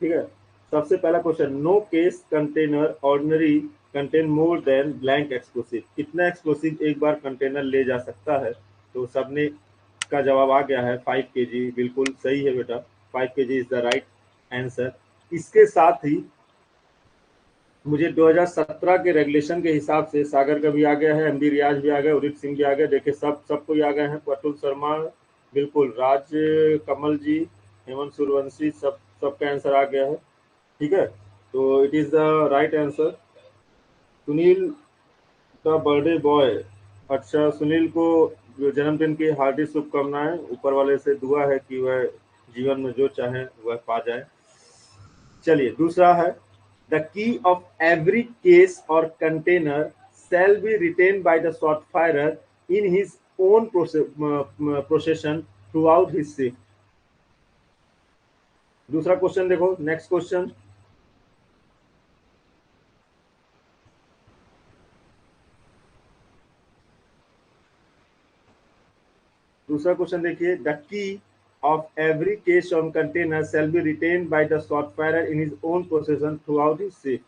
ठीक है। सबसे पहला question, no case container ordinary contain more than blank explosive, कितना एक्सप्लोसिव एक बार कंटेनर ले जा सकता है? तो सबने का जवाब आ गया है 5 kg, बिल्कुल सही है बेटा, 5 kg is the right answer. इसके साथ ही मुझे 2017 के रेगुलेशन के हिसाब से सागर का भी आ गया है, एमडी रियाज भी आ गया, उदित सिंह भी आ गया, देखिए सब कोई आ गए हैं, प्रतुल शर्मा, बिल्कुल, राज कमल जी, हेमंत सूर्यवंशी, सबका आंसर आ गया है। ठीक है, तो it is the right answer. Sunil का बर्थडे बॉय, अच्छा, सुनील को जन्मदिन की हार्दिक शुभकामनाएं, ऊपर वाले से दुआ है कि वह जीवन में जो चाहे वह पा जाए। चलिए दूसरा है, the key of every case और container shall be retained by the shot firer in his own possession throughout his shift। दूसरा क्वेश्चन देखो, नेक्स्ट क्वेश्चन, दूसरा क्वेश्चन देखिए, the key of every case on container shall be retained by the shot firer in his own possession throughout his shift।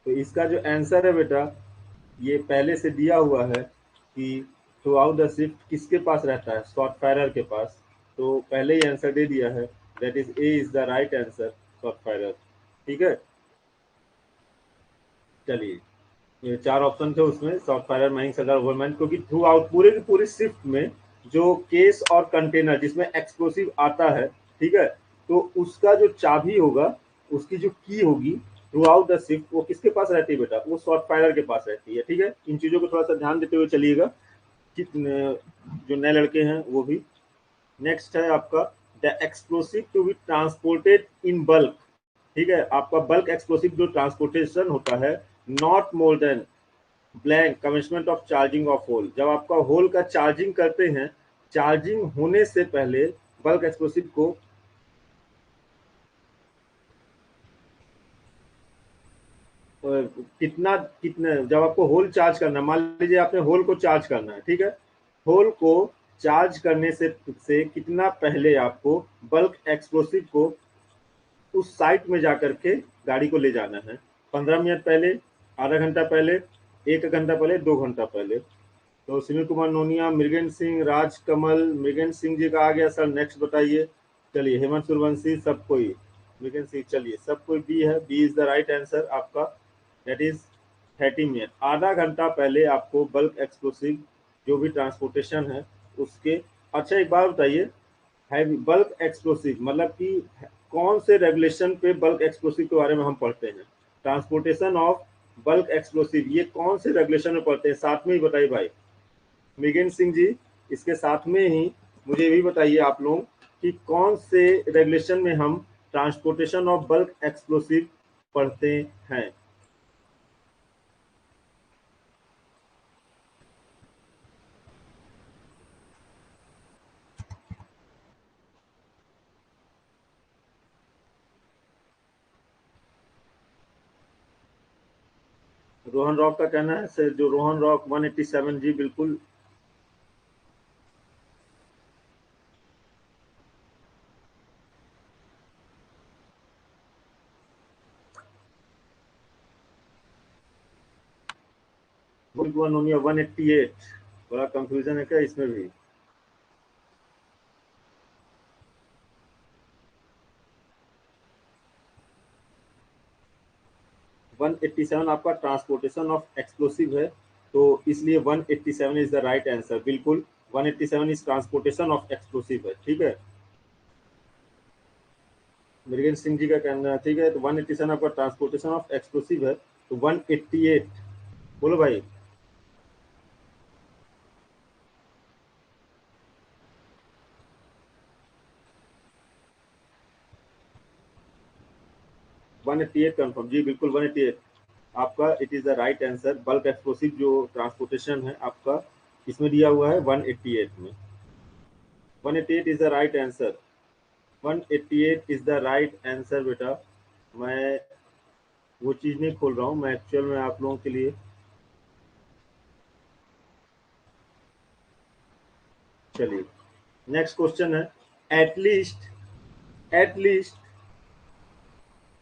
तो इसका जो answer है बेटा, ये पहले से दिया हुआ है कि थ्रू आउट द शिफ्ट किसके पास रहता है? शॉट फायरर के पास। तो पहले ही आंसर दे दिया है, that is a is the right answer, shot firer. ठीक है, चलिए, ये 4 ऑप्शन थे उसमें, shot firer, mining sardar, overman, क्योंकि थ्रू आउट पूरे की पूरी शिफ्ट में जो केस और कंटेनर जिसमें एक्सप्लोसिव आता है, ठीक है, तो उसका जो चाबी होगा, उसकी जो की होगी थ्रू आउट द शिफ्ट, वो किसके पास रहती है बेटा? वो शॉट फायरर के पास रहती है। ठीक है, इन चीजों को थोड़ा सा ध्यान देते हुए चलिएगा, जो नए लड़के हैं वो भी। नेक्स्ट है आपका, the explosive to be transported in bulk, ठीक है, आपका बल्क एक्सप्लोसिव जो ट्रांसपोर्टेशन होता है, not more than blank commitment of charging of hole, जब आपका होल का चार्जिंग करते हैं, चार्जिंग होने से पहले बल्क एक्सप्लोसिव को कितना कितने, जब आपको होल चार्ज करना है, मान लीजिए आपने होल को चार्ज करना है, ठीक है, होल को चार्ज करने से कितना पहले आपको बल्क एक्सप्लोसिव को उस साइट में जाकर के गाड़ी को ले जाना है? 15 मिनट पहले, आधा घंटा पहले, 1 घंटा पहले, 2 घंटा पहले? तो सुनील कुमार नोनिया, मृगेंद्र सिंह, राज कमल, मृगेंद्र सिंह जी का आ गया सर, नेक्स्ट बताइए। चलिए, हेमंत सूर्यवंशी, सब कोई, मृगेंद्र सिंह, चलिए सब कोई बी है, B is the right answer आपका, दैट इज 30 मिनट, आधा घंटा पहले आपको बल्क एक्सप्लोसिव जो भी ट्रांसपोर्टेशन है उसके। अच्छा, एक बात बताइए, हैवी बल्क एक्सप्लोसिव मतलब कि कौन से रेगुलेशन पे बल्क एक्सप्लोसिव के बारे में हम पढ़ते हैं? ट्रांसपोर्टेशन ऑफ बल्क एक्सप्लोसिव, ये कौन से रेगुलेशन में पढ़ते हैं, साथ में ही बताइए भाई मृगेंद्र सिंह जी। इसके साथ में ही मुझे भी बताइए आप लोग कि कौन से रेगुलेशन में हम ट्रांसपोर्टेशन ऑफ बल्क एक्सप्लोसिव पढ़ते हैं? रोहन रॉक का कहना है सर, जो रोहन रॉक 187 जी, बिल्कुल। वन 188, बड़ा कंफ्यूजन है क्या इसमें भी? 187 आपका ट्रांसपोर्टेशन ऑफ एक्सप्लोसिव है, तो इसलिए 187 इज द राइट आंसर, बिल्कुल, 187 इज ट्रांसपोर्टेशन ऑफ एक्सप्लोसिव है। ठीक है, मृगेंद्र सिंह जी का कहना है, ठीक है, तो 187 आपका ट्रांसपोर्टेशन ऑफ एक्सप्लोसिव है, तो 188 बोलो भाई। 188 कंफर्म जी, बिल्कुल 188 आपका, it is the right answer. Bulk explosive जो ट्रांसपोर्टेशन है आपका, इसमें दिया हुआ है 188 में, 188 is the right answer, 188 is the right answer बेटा। मैं वो चीज नहीं खोल रहा हूँ, मैं एक्चुअल में आप लोगों के लिए, चलिए नेक्स्ट क्वेश्चन है, एटलीस्ट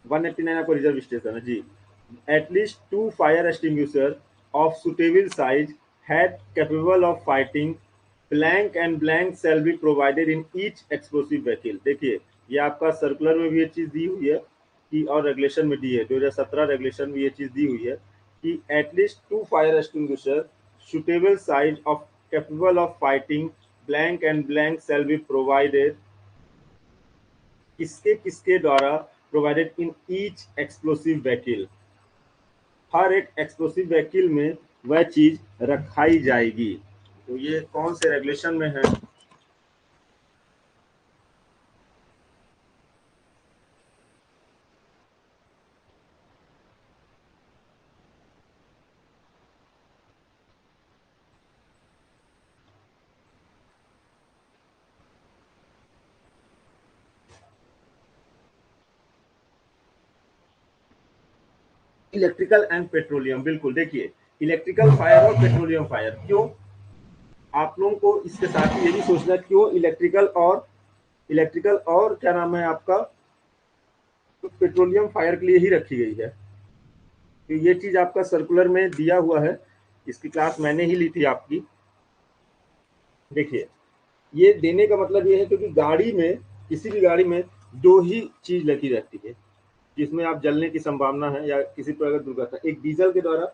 189 आपको रिजर्व स्टेशन है जी। At least two fire extinguisher of suitable size had capable of fighting blank and blank shall be provided in each explosive vehicle. देखिए ये आपका सर्कुलर में भी ये चीज दी हुई है कि, और रेगुलेशन में दी है, 2017 रेगुलेशन में ये चीज दी हुई है कि at least two fire extinguisher suitable size of capable of fighting blank and blank shall be provided किसके किसके द्वारा provided in each explosive vehicle. हर एक एक्सप्लोसिव व्हीकल में वह चीज रखाई जाएगी। तो ये कौन से रेगुलेशन में है? इलेक्ट्रिकल एंड पेट्रोलियम, बिल्कुल। देखिए इलेक्ट्रिकल फायर और पेट्रोलियम फायर, क्यों आप लोगों को इसके साथ ही ये भी सोचना क्यों इलेक्ट्रिकल और क्या नाम है आपका पेट्रोलियम फायर के लिए ही रखी गई है। तो ये चीज आपका सर्कुलर में दिया हुआ है, इसकी क्लास मैंने ही ली थी आपकी। देखिए ये देने का मतलब ये है क्योंकि गाड़ी में, किसी भी गाड़ी में दो ही चीज लगी रहती है जिसमें आप जलने की संभावना है या किसी प्रकार का दुर्घटना, एक डीजल के द्वारा,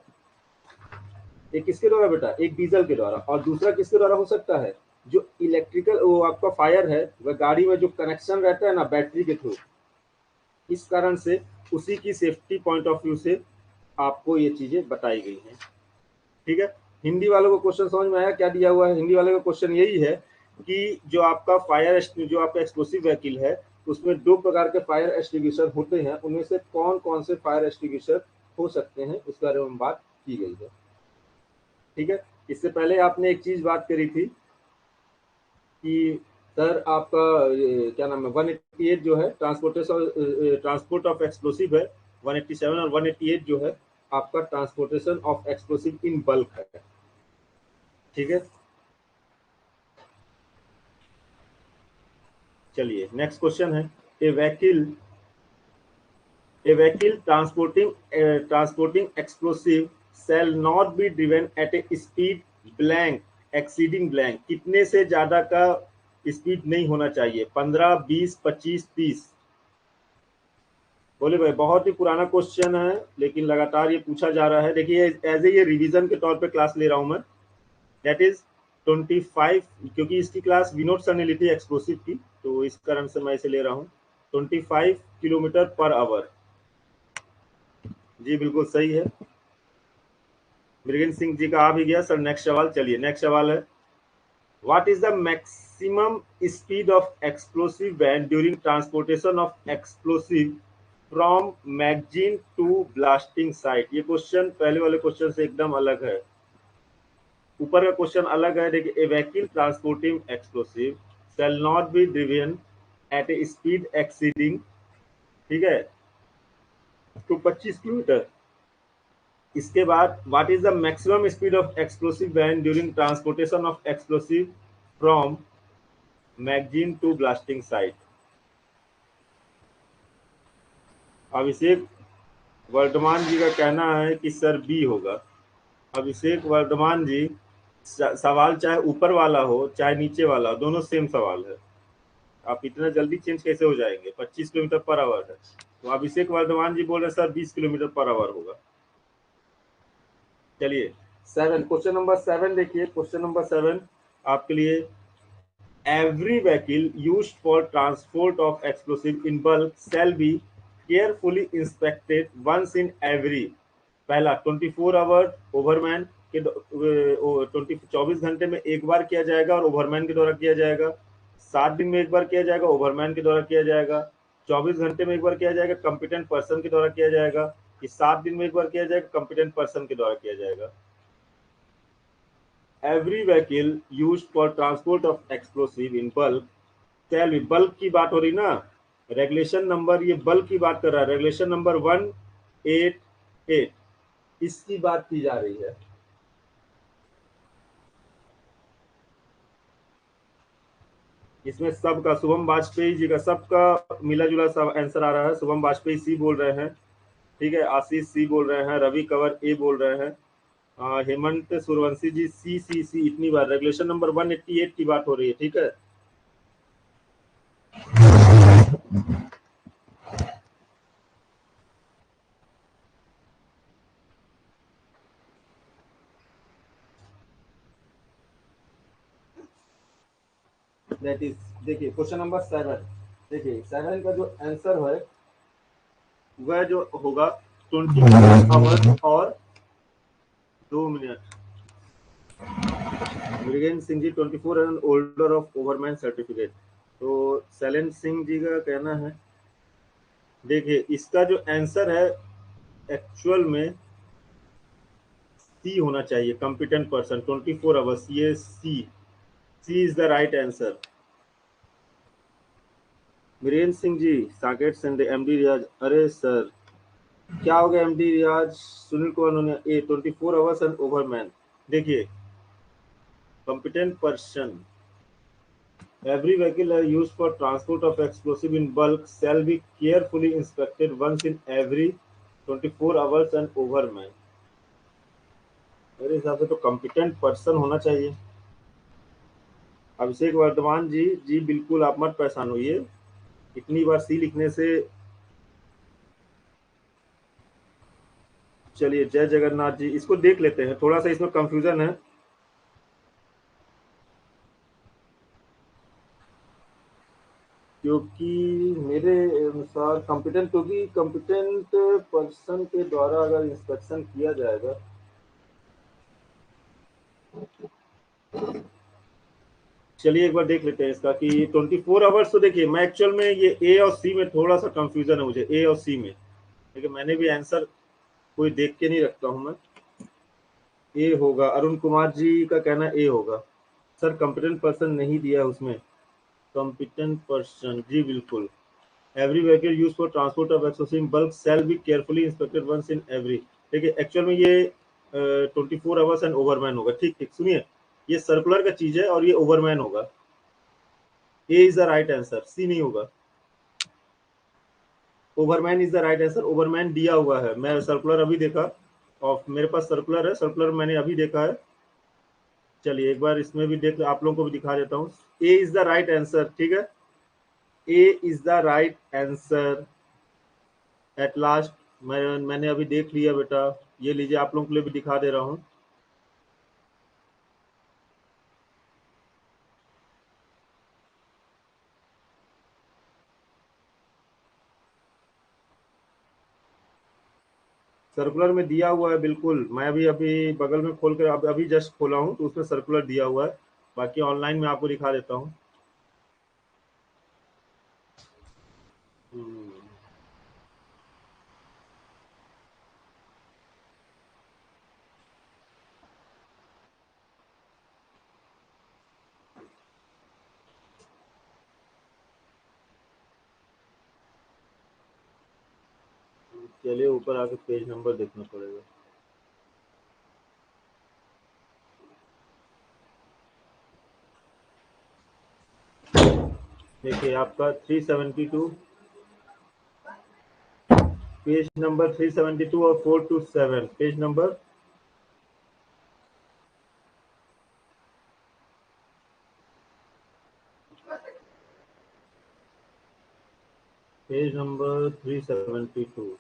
एक किसके द्वारा बेटा, एक डीजल के द्वारा, और दूसरा किसके द्वारा हो सकता है, जो इलेक्ट्रिकल वो आपका फायर है वह गाड़ी में जो कनेक्शन रहता है ना बैटरी के थ्रू, इस कारण से उसी की सेफ्टी पॉइंट ऑफ व्यू से आपको ये चीजें बताई गई हैं। ठीक है, हिंदी वालों को क्वेश्चन समझ में आया क्या दिया हुआ है? हिंदी वाले का क्वेश्चन यही है कि जो आपका फायर, जो आपका एक्सप्लोसिव व्हीकल है उसमें दो प्रकार के फायर एक्सटिंग्विशर होते हैं, उनमें से कौन कौन से फायर एक्सटिंग्विशर हो सकते हैं उस बारे में बात की गई है। ठीक है, इससे पहले आपने एक चीज बात करी थी कि सर आपका क्या नाम है 188 जो है ट्रांसपोर्ट ऑफ एक्सप्लोसिव है, 187 और 188 जो है आपका transportation of explosive in bulk है। ठीक है, चलिए नेक्स्ट क्वेश्चन है, ए vehicle transporting explosive shall not be driven at a speed blank exceeding blank। कितने से ज्यादा का स्पीड नहीं होना चाहिए? 15, 20, 25, 30। बोले भाई बहुत ही पुराना क्वेश्चन है लेकिन लगातार ये पूछा जा रहा है। देखिए एज ए ये रिवीजन के तौर पे क्लास ले रहा हूं मैं, दैट इज 25, क्योंकि इसकी क्लास विनोद सर ने ली थी एक्सप्लोसिव की, तो इस कारण से मैं इसे ले रहा हूँ। 25 किलोमीटर पर आवर, जी बिल्कुल सही है। मृगेंद्र सिंह जी का आ भी गया सर। नेक्स्ट सवाल, चलिए नेक्स्ट सवाल है, what is the maximum speed of explosive van during transportation of explosive from magazine to blasting site. ये क्वेश्चन पहले वाले क्वेश्चन से एकदम अलग है, ऊपर का क्वेश्चन अलग है। देखिए, a vehicle transporting explosive shall not be driven at a speed exceeding, ठीक है, तो 25 किलोमीटर। इसके बाद what is the maximum speed of explosive van during transportation of explosive from magazine to blasting site. Abhishek Vardhaman ji का कहना है कि सर बी होगा। अभिषेक वर्धमान जी, सवाल चाहे ऊपर वाला हो चाहे नीचे वाला हो, दोनों सेम सवाल है। आप इतना जल्दी चेंज कैसे हो जाएंगे? 25 किलोमीटर पर आवर है, तो अभिषेक वर्धमान जी बोल रहे सर 20 किलोमीटर पर आवर होगा। चलिए 7, क्वेश्चन नंबर 7 देखिए, क्वेश्चन नंबर 7 आपके लिए, every vehicle used for transport of explosive in bulk shall be carefully inspected once in every, पहला 24 आवर ओवरमैन के 24 घंटे में एक बार किया जाएगा और ओवरमैन के द्वारा किया जाएगा, 7 दिन में एक बार किया जाएगा ओवरमैन के द्वारा किया जाएगा, 24 घंटे में एक बार किया जाएगा कॉम्पिटेंट पर्सन के द्वारा किया जाएगा, कि 7 दिन में एक बार किया जाएगा कॉम्पिटेंट पर्सन के द्वारा किया जाएगा। every vehicle used for transport of explosive in bulk shall be, bulk की बात हो रही ना, रेगुलेशन नंबर ये बल्क की बात कर रहा है, रेगुलेशन नंबर 188 इसकी बात की जा रही है। इसमें सबका शुभम वाजपेयी जी का सबका मिला जुला सब आंसर आ रहा है। शुभम वाजपेयी सी बोल रहे हैं, ठीक है। आशीष सी बोल रहे हैं, रवि कंवर ए बोल रहे हैं, हेमंत सूर्यवंशी जी सी इतनी बार। रेगुलेशन नंबर 188 की बात हो रही है, ठीक है। दैट इज, देखिए क्वेश्चन नंबर 7। देखिए 7 का जो आंसर है वह जो होगा 24 आवर्स और 2 minute. Mrigendra Singh ji 24 and holder of overman certificate. तो शैलेंद्र सिंह जी का कहना है, देखिए इसका जो आंसर है एक्चुअल में सी होना चाहिए, कॉम्पिटेंट पर्सन 24 आवर्स, ये C is the right answer. Virendra Singh ji Saket Sunday MD Riyaz, अरे सर क्या हो गया एमडी रियाज। सुनील कुमार उन्होंने ए 24 आवर्स एंड ओवरमैन। देखिए competent person, every vehicle used for transport of explosive in bulk shall be carefully inspected once in every 24 hours and overman। मेरे हिसाब से तो कॉम्पिटेंट पर्सन होना चाहिए। अभिषेक वर्धमान जी जी बिल्कुल आप मत परेशान होइए, इतनी बार सी लिखने से। चलिए जय जगन्नाथ जी, इसको देख लेते हैं, थोड़ा सा इसमें कंफ्यूजन है। क्योंकि मेरे अनुसार कॉम्पिटेंट, क्योंकि कॉम्पिटेंट पर्सन के द्वारा अगर इंस्पेक्शन किया जाएगा। चलिए एक बार देख लेते हैं इसका कि 24 आवर्स। तो देखिए मैं एक्चुअल में ये ए और सी में थोड़ा सा कंफ्यूजन है मुझे, ए और सी में, लेकिन मैंने भी आंसर कोई देख के नहीं रखता हूं मैं। ए होगा, अरुण कुमार जी का कहना ए होगा। सर कॉम्पिटेंट पर्सन नहीं दिया उसमें। कॉम्पिटेंट पर्सन जी बिल्कुल, every vehicle use for transport of explosive bulk shall be carefully inspected once in every. देखिए एक्चुअल में ये 24 आवर्स एंड ओवरमैन होगा। ठीक ठीक सुनिए, ये सर्कुलर का चीज है और ये ओवरमैन होगा। ए इज द राइट आंसर, सी नहीं होगा। ओवरमैन इज द राइट आंसर, ओवरमैन दिया हुआ है, मैं सर्कुलर अभी देखा और मेरे पास सर्कुलर है, सर्कुलर मैंने अभी देखा है। चलिए एक बार इसमें भी देख, आप लोगों को भी दिखा देता हूँ। A is the right answer, ठीक है। A is the right answer at last. मैंने अभी देख लिया बेटा, ये लीजिए आप लोगों के लिए भी दिखा दे रहा हूँ। सर्कुलर में दिया हुआ है बिल्कुल, मैं भी अभी बगल में खोल कर अभी जस्ट खोला हूँ तो उसमें सर्कुलर दिया हुआ है। बाकी ऑनलाइन में आपको दिखा देता हूँ। हम्म, चलिए ऊपर आके पेज नंबर देखना पड़ेगा। देखिए आपका 372, पेज नंबर 372 और 427 पेज नंबर। Page number 372।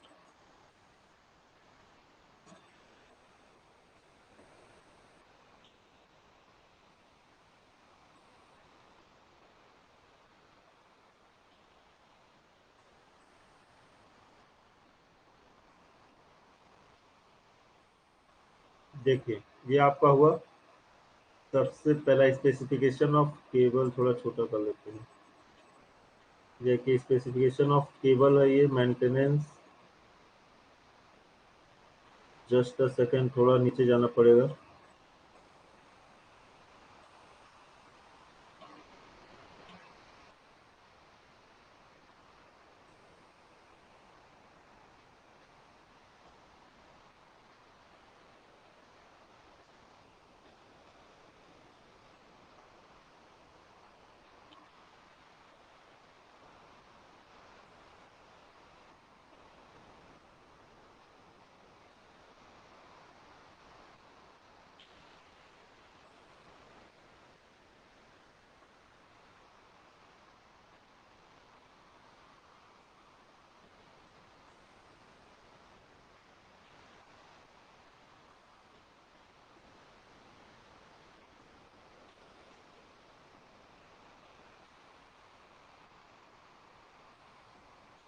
देखिए ये आपका हुआ सबसे पहला स्पेसिफिकेशन ऑफ केबल, थोड़ा छोटा कर लेते हैं। देखिए स्पेसिफिकेशन ऑफ केबल है ये, मेंटेनेंस। जस्ट अ सेकेंड, थोड़ा नीचे जाना पड़ेगा।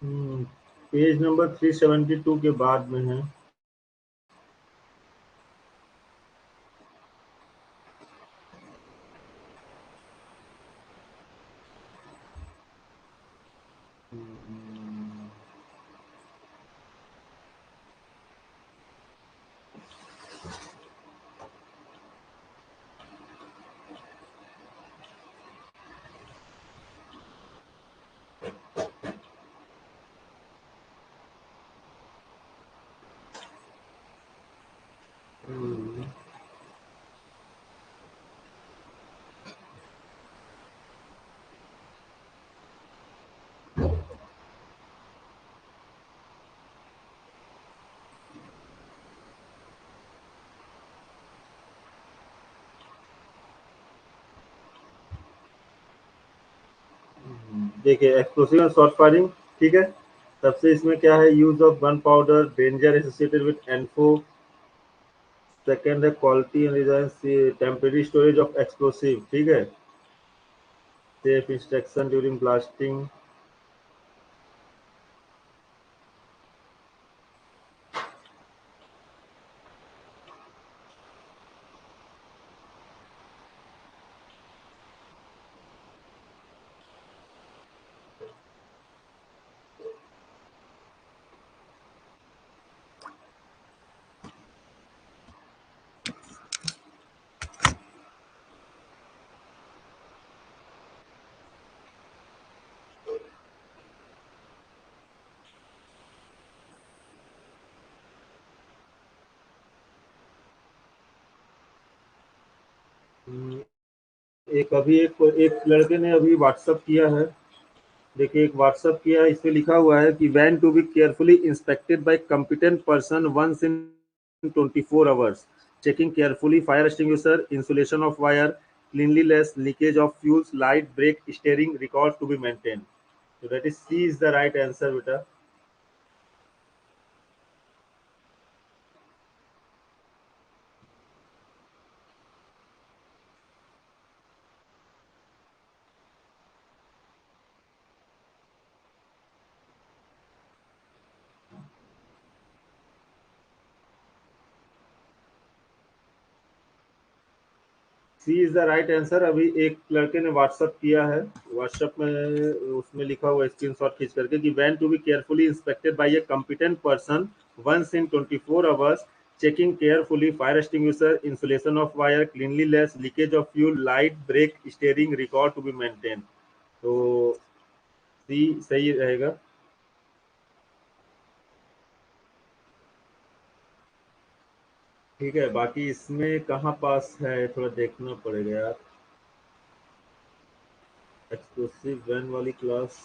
पेज नंबर 372 के बाद में है। देखिए एक्सप्लोसिव एंड शॉर्ट फायरिंग, ठीक है। सबसे इसमें क्या है, use of gun powder, danger associated with ANFO. Second है quality and design, temporary storage of explosive, ठीक है। Safe instruction during blasting. एक लड़के ने अभी व्हाट्सअप किया है। देखिए एक व्हाट्सअप किया है, इस पे लिखा हुआ है कि van to be carefully inspected by competent person once in 24 hours, checking carefully fire extinguisher, insulation of wire, cleanliness, leakage of fuels, light, brake, steering record to be maintain. So that is C is the right answer, beta. C is the right answer. अभी एक लड़के ने WhatsApp किया है, WhatsApp में उसमें लिखा हुआ स्क्रीनशॉट खींच करके कि van to be carefully inspected by a competent person once in 24 hours, checking carefully fire extinguisher, insulation of wire, cleanliness, leakage of fuel, light, brake, steering record to be maintain. तो C सही रहेगा। ठीक है, बाकी इसमें कहाँ पास है थोड़ा देखना पड़ेगा यार। एक्सप्लोसिव वैन वाली क्लास।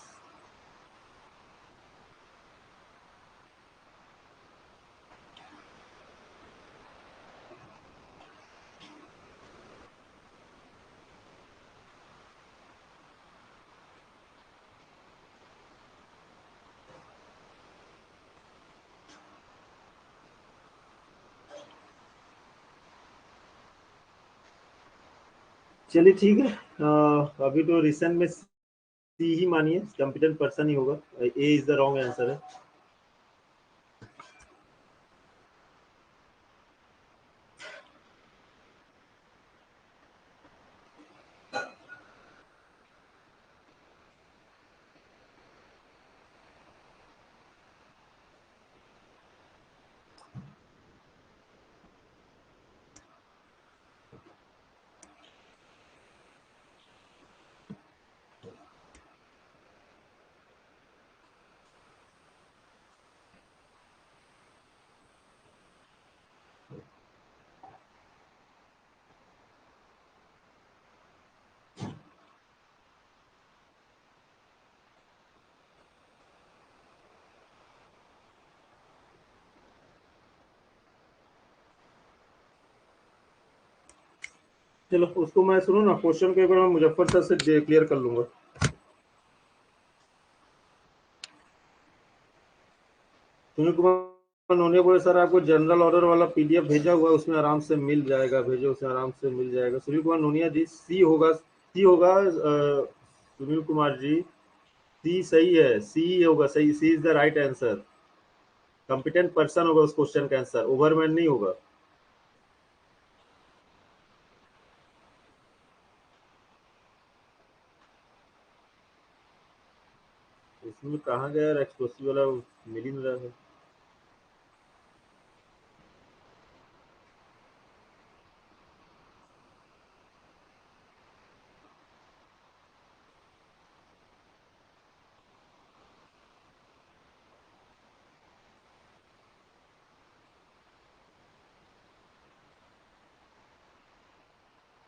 चलिए ठीक है, अभी तो रिसेंट में सी ही मानिए, कॉम्पिटेंट पर्सन ही होगा। ए इज द रॉन्ग आंसर है। चलो उसको मैं सुनो ना, क्वेश्चन को एक बार मैं मुजफ्फर सर से क्लियर कर लूंगा। सुनील कुमार नोनिया बोले सर आपको जनरल ऑर्डर वाला पीडीएफ भेजा हुआ है, उसमें आराम से मिल जाएगा, भेजो उसे आराम से मिल जाएगा। सुनील कुमार नोनिया जी सी होगा, सी होगा सुनील कुमार जी, सी सही है, सी होगा सही, C is the right answer. Competent person होगा उस क्वेश्चन का आंसर, ओवरमैन नहीं होगा। इसमें कहाँ गया यार, एक्सप्लोसिव वाला मिल ही नहीं रहा है।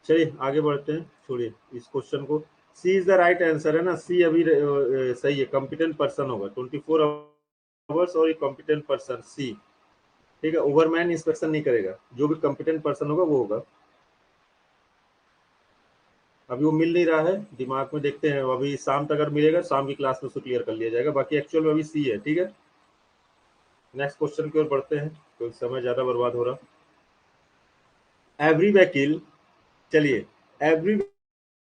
चलिए आगे बढ़ते हैं, छोड़िए इस क्वेश्चन को। सी इज द राइट आंसर है ना, सी अभी सही है, कॉम्पिटेंट पर्सन होगा 24 आवर्स, और ये कॉम्पिटेंट पर्सन सी। ठीक है, ओवरमैन इंस्पेक्शन नहीं करेगा, जो भी कॉम्पिटेंट पर्सन होगा वो होगा। अभी वो मिल नहीं रहा है, दिमाग में देखते हैं, अभी शाम तक अगर मिलेगा शाम की क्लास में उसको क्लियर कर लिया जाएगा, बाकी एक्चुअल में अभी सी है। ठीक है, नेक्स्ट क्वेश्चन की ओर बढ़ते हैं, क्योंकि समय ज्यादा बर्बाद हो रहा। एवरी व्हीकल, चलिए, every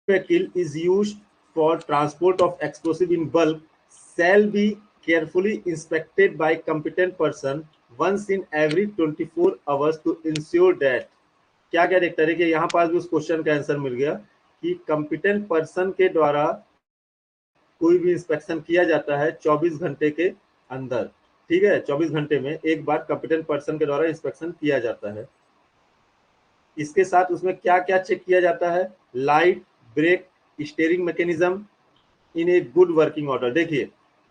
vehicle is used for transport of explosive in bulk shall be carefully inspected by competent person once in every 24 hours to ensure that। क्या क्या देखता है कि यहाँ पास भी उस क्वेश्चन का आंसर मिल गया कि कंपिटेंट पर्सन के द्वारा कोई भी इंस्पेक्शन किया जाता है 24 घंटे के अंदर। ठीक है, 24 घंटे में एक बार कंपिटेंट पर्सन के द्वारा इंस्पेक्शन किया जाता है। इसके साथ उसमें क्या क्या चेक किया जाता है, light, brake, steering mechanism in a good working order. देखिए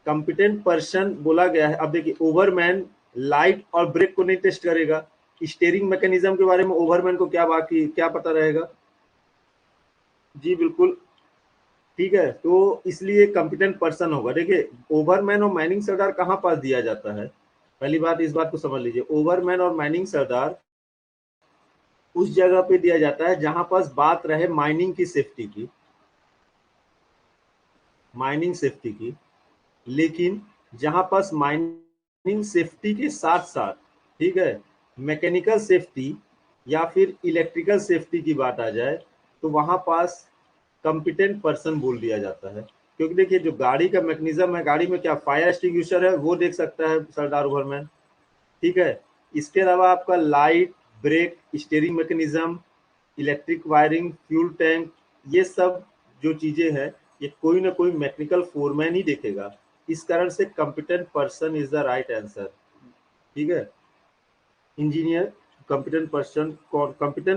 कॉम्पिटेंट पर्सन बोला गया है, अब देखिए ओवरमैन लाइट और ब्रेक को नहीं टेस्ट करेगा, स्टीयरिंग मैकेनिज्म के बारे में ओवरमैन को क्या बाकी क्या पता रहेगा। जी बिल्कुल, ठीक है, तो इसलिए कॉम्पिटेंट पर्सन होगा। देखिए ओवरमैन और मैनिंग सरदार कहाँ पास दिया जाता है, पहली बात इस बात को समझ लीजिए, ओवरमैन और मैनिंग सरदार उस जगह पे दिया जाता है जहां पास बात रहे माइनिंग की सेफ्टी की, माइनिंग सेफ्टी की। लेकिन जहां पास माइनिंग सेफ्टी के साथ साथ, ठीक है, मैकेनिकल सेफ्टी या फिर इलेक्ट्रिकल सेफ्टी की बात आ जाए तो वहां पास कॉम्पिटेंट पर्सन बोल दिया जाता है। क्योंकि देखिए जो गाड़ी का मैकेनिज्म है, गाड़ी में क्या फायर एक्सटिंग्विशर है वो देख सकता है सरदार ओवरमैन। ठीक है, इसके अलावा आपका light, brake, steering mechanism, electric wiring, fuel tank, ये सब जो चीजें हैं ये कोई ना कोई मैकेनिकल फोरमैन ही देखेगा। इस कारण से competent person is the right answer. ठीक है, इंजीनियर, कॉम्पिटेंट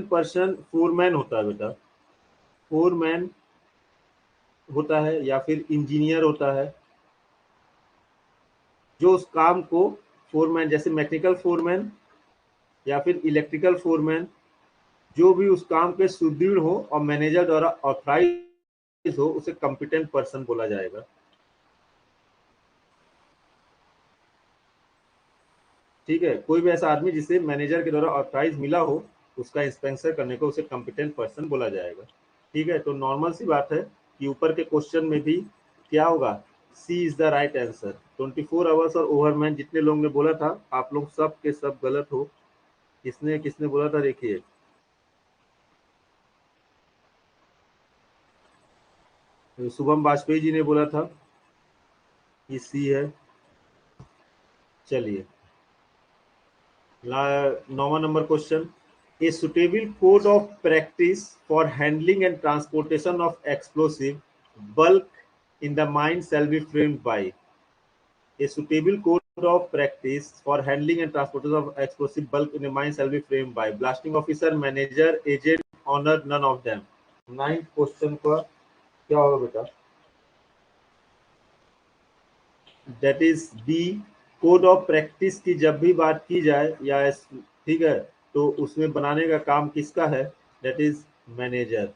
पर्सन फोरमैन होता है बेटा, फोरमैन होता है या फिर इंजीनियर होता है, जो उस काम को, फोरमैन जैसे मैकेनिकल फोरमैन या फिर इलेक्ट्रिकल फोरमैन, जो भी उस काम के सुदृढ़ हो और मैनेजर द्वारा ऑथराइज हो उसे कॉम्पिटेंट पर्सन बोला जाएगा। ठीक है, कोई भी ऐसा आदमी जिसे मैनेजर के द्वारा ऑथराइज मिला हो उसका इंस्पेक्शन करने को उसे कॉम्पिटेंट पर्सन बोला जाएगा। ठीक है, तो नॉर्मल सी बात है कि ऊपर के क्वेश्चन में भी क्या होगा, C is the right answer. 24 hours और ओवरमैन जितने लोगों ने बोला था, आप लोग सब के सब गलत हो। किसने किसने बोला था, देखिए शुभम वाजपेयी जी ने बोला था ये सी है। चलिए 9वां नंबर question, a suitable code of practice for handling and transportation of explosive bulk in the mine shall be framed by। A suitable code of practice for handling and transportation of explosive bulk in the mine shall be framed by blasting officer, manager, agent, owner, none of them। 9th question का क्या होगा बेटा, that is B. Code of practice की जब भी बात की जाए या ठीक है, तो उसमें बनाने का काम किसका है, दैट इज मैनेजर।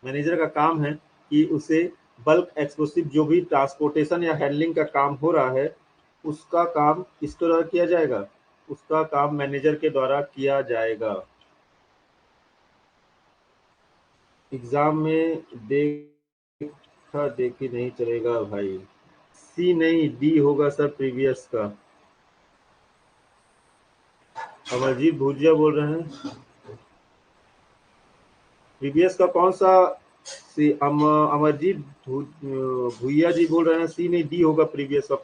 मैनेजर का काम है कि उसे बल्क एक्सप्लोसिव जो भी ट्रांसपोर्टेशन या हैंडलिंग का काम हो रहा है उसका काम किसके द्वारा किया जाएगा, उसका काम मैनेजर के द्वारा किया जाएगा। एग्जाम में देखा देखी नहीं चलेगा भाई, सी नहीं डी होगा सर प्रीवियस का। अमरजीत भुजिया बोल रहे हैं, प्रीवियस का कौन सा सी अमरजीत भूया जी बोल रहे हैं सी नहीं डी होगा प्रीवियस का।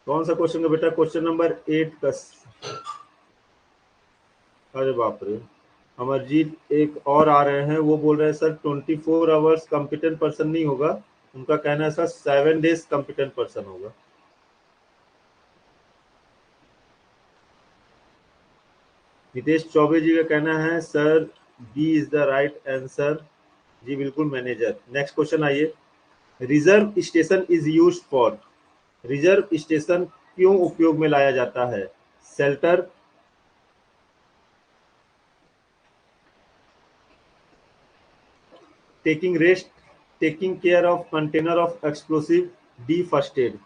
कौन सा क्वेश्चन है बेटा? क्वेश्चन नंबर 8 का। अरे बाप रे, अमरजीत एक और आ रहे हैं, वो बोल रहे हैं सर 24 आवर्स कॉम्पिटेंट पर्सन नहीं होगा, उनका कहना है सर 7 डेज कॉम्पिटेंट पर्सन होगा। नितेश चौबे जी का कहना है sir B is the right answer. जी बिल्कुल मैनेजर। नेक्स्ट क्वेश्चन आइए। Reserve station is use for. Reserve station क्यों उपयोग में लाया जाता है? Shelter, taking rest, taking care of container of explosive, D first aid.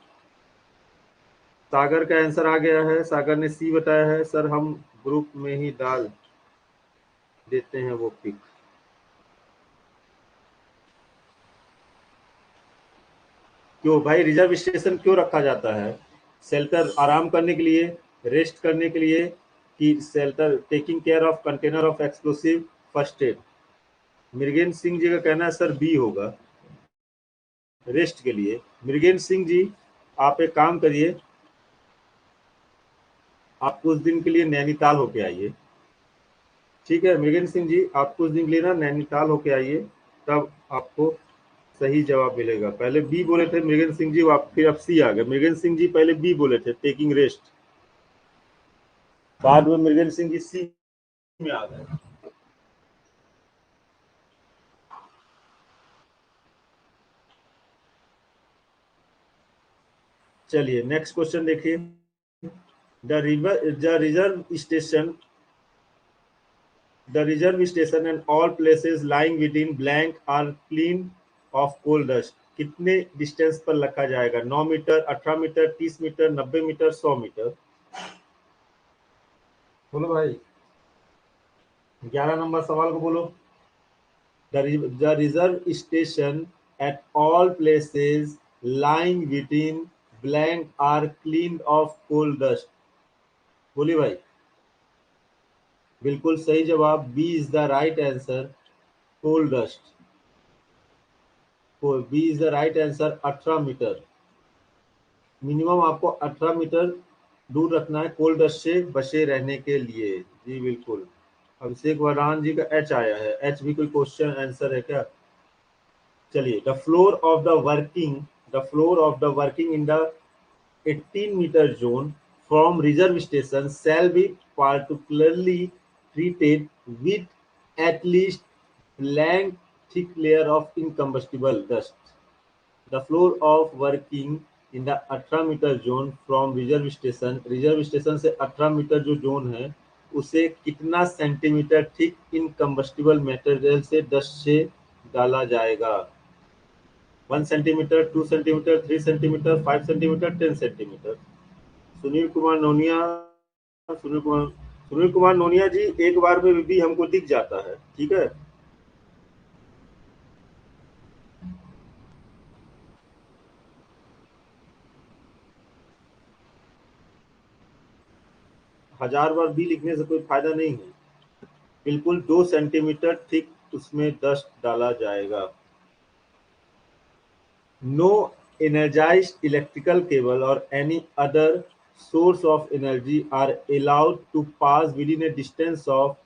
Sagar का आंसर आ गया है, सागर ने सी बताया है। सर हम ग्रुप में ही डाल देते हैं वो पिक। क्यों भाई रिजर्व स्टेशन क्यों रखा जाता है? शेल्टर आराम करने के लिए, रेस्ट करने के लिए, कि shelter taking care of container of explosive, first aid. Mrigendra Singh ji का कहना है सर बी होगा, रेस्ट के लिए। मृगेंद्र सिंह जी आप एक काम करिए, आप कुछ दिन के लिए नैनीताल होके आइए। ठीक है मृगेंद्र सिंह जी, आप कुछ दिन के लिए ना नैनीताल होके आइए, तब आपको सही जवाब मिलेगा। पहले बी बोले थे मृगेंद्र सिंह जी, आप फिर अब सी आ गए। मृगेंद्र सिंह जी पहले बी बोले थे टेकिंग रेस्ट, बाद में मृगेंद्र सिंह जी सी में आ गए। चलिए नेक्स्ट क्वेश्चन देखिए। The reserve station and all places lying within blank are clean of coal dust. कितने डिस्टेंस पर रखा जाएगा? 9 metre, 18 metre, 30 metre, 90 metre, 100 metre. बोलो भाई, 11 नंबर सवाल को बोलो। The reserve station at all places lying within blank are cleaned of coal dust। बोलिए भाई। बिल्कुल सही जवाब, B is the right answer, coal dust. B is the right answer. 18 metre, minimum आपको 18 मीटर दूर रखना है कोल डस्ट से बचे रहने के लिए। जी बिल्कुल। अभिषेक वरान जी का एच आया है, एच भी कोई क्वेश्चन आंसर है क्या? चलिए। The floor of the working in the 18 meter zone from reserve station shall be particularly treated with at least blank thick layer of incombustible dust। The floor of working in the 18 meter zone from reserve station से 18 metre जो zone है उसे कितना centimetre thick incombustible material से dust से डाला जाएगा? 1 centimetre, 2 centimetre, 3 centimetre, 5 centimetre, 10 centimetre. Sunil Kumar Nonia, Sunil Kumar Sunil Kumar Nonia ji एक बार में भी हमको दिख जाता है। ठीक है, 1000 बार बी लिखने से कोई फायदा नहीं है। बिल्कुल 2 सेंटीमीटर थिक उसमें डस्ट डाला जाएगा। No energized electrical cable or any other source of energy are allowed to pass within a distance of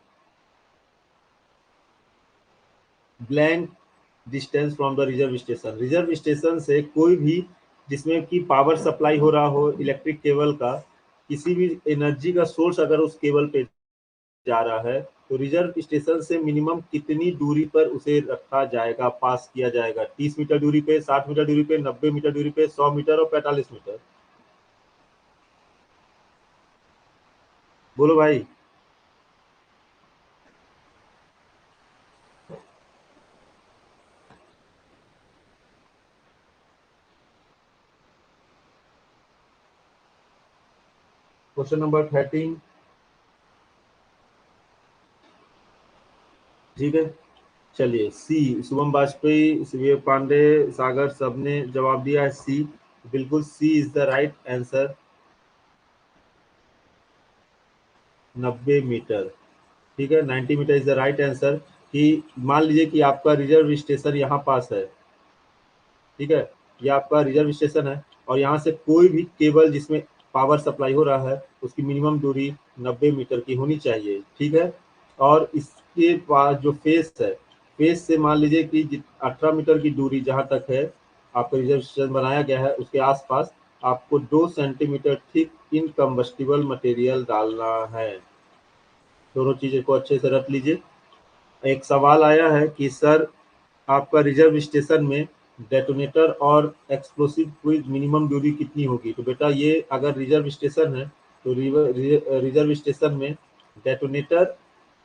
blank distance from the reserve station. Reserve station से कोई भी जिसमें कि पावर सप्लाई हो रहा हो इलेक्ट्रिक केबल का, किसी भी एनर्जी का सोर्स अगर उस केबल पे जा रहा है तो रिजर्व स्टेशन से मिनिमम कितनी दूरी पर उसे रखा जाएगा, पास किया जाएगा? 30 मीटर दूरी पे, 60 मीटर दूरी पे, 90 मीटर दूरी पे, 100 मीटर और 45 मीटर। बोलो भाई। Question number 13। ठीक है, चलिए सी। शुभम वाजपेयी, शिवेश पांडे, सागर सबने जवाब दिया है सी। बिल्कुल C is the right answer, 90 metre. ठीक है, 90 metre is the right answer. कि मान लीजिए कि आपका रिजर्व स्टेशन यहाँ पास है, ठीक है, ये आपका रिजर्व स्टेशन है, और यहाँ से कोई भी केबल जिसमें पावर सप्लाई हो रहा है उसकी मिनिमम दूरी 90 मीटर की होनी चाहिए, ठीक है। और इसके पास जो फेस है, फेस से मान लीजिए कि 18 मीटर की दूरी जहाँ तक है आपका रिजर्व स्टेशन बनाया गया है, उसके आसपास आपको 2 सेंटीमीटर थिक इनकम्बस्टिबल मटेरियल डालना है। दोनों चीज़ों को अच्छे से रख लीजिए। एक सवाल आया है कि सर आपका रिजर्व स्टेशन में डेटोनेटर और एक्सप्लोसिव की मिनिमम दूरी कितनी होगी? तो बेटा ये अगर रिजर्व स्टेशन है तो रिजर्व स्टेशन में डेटोनेटर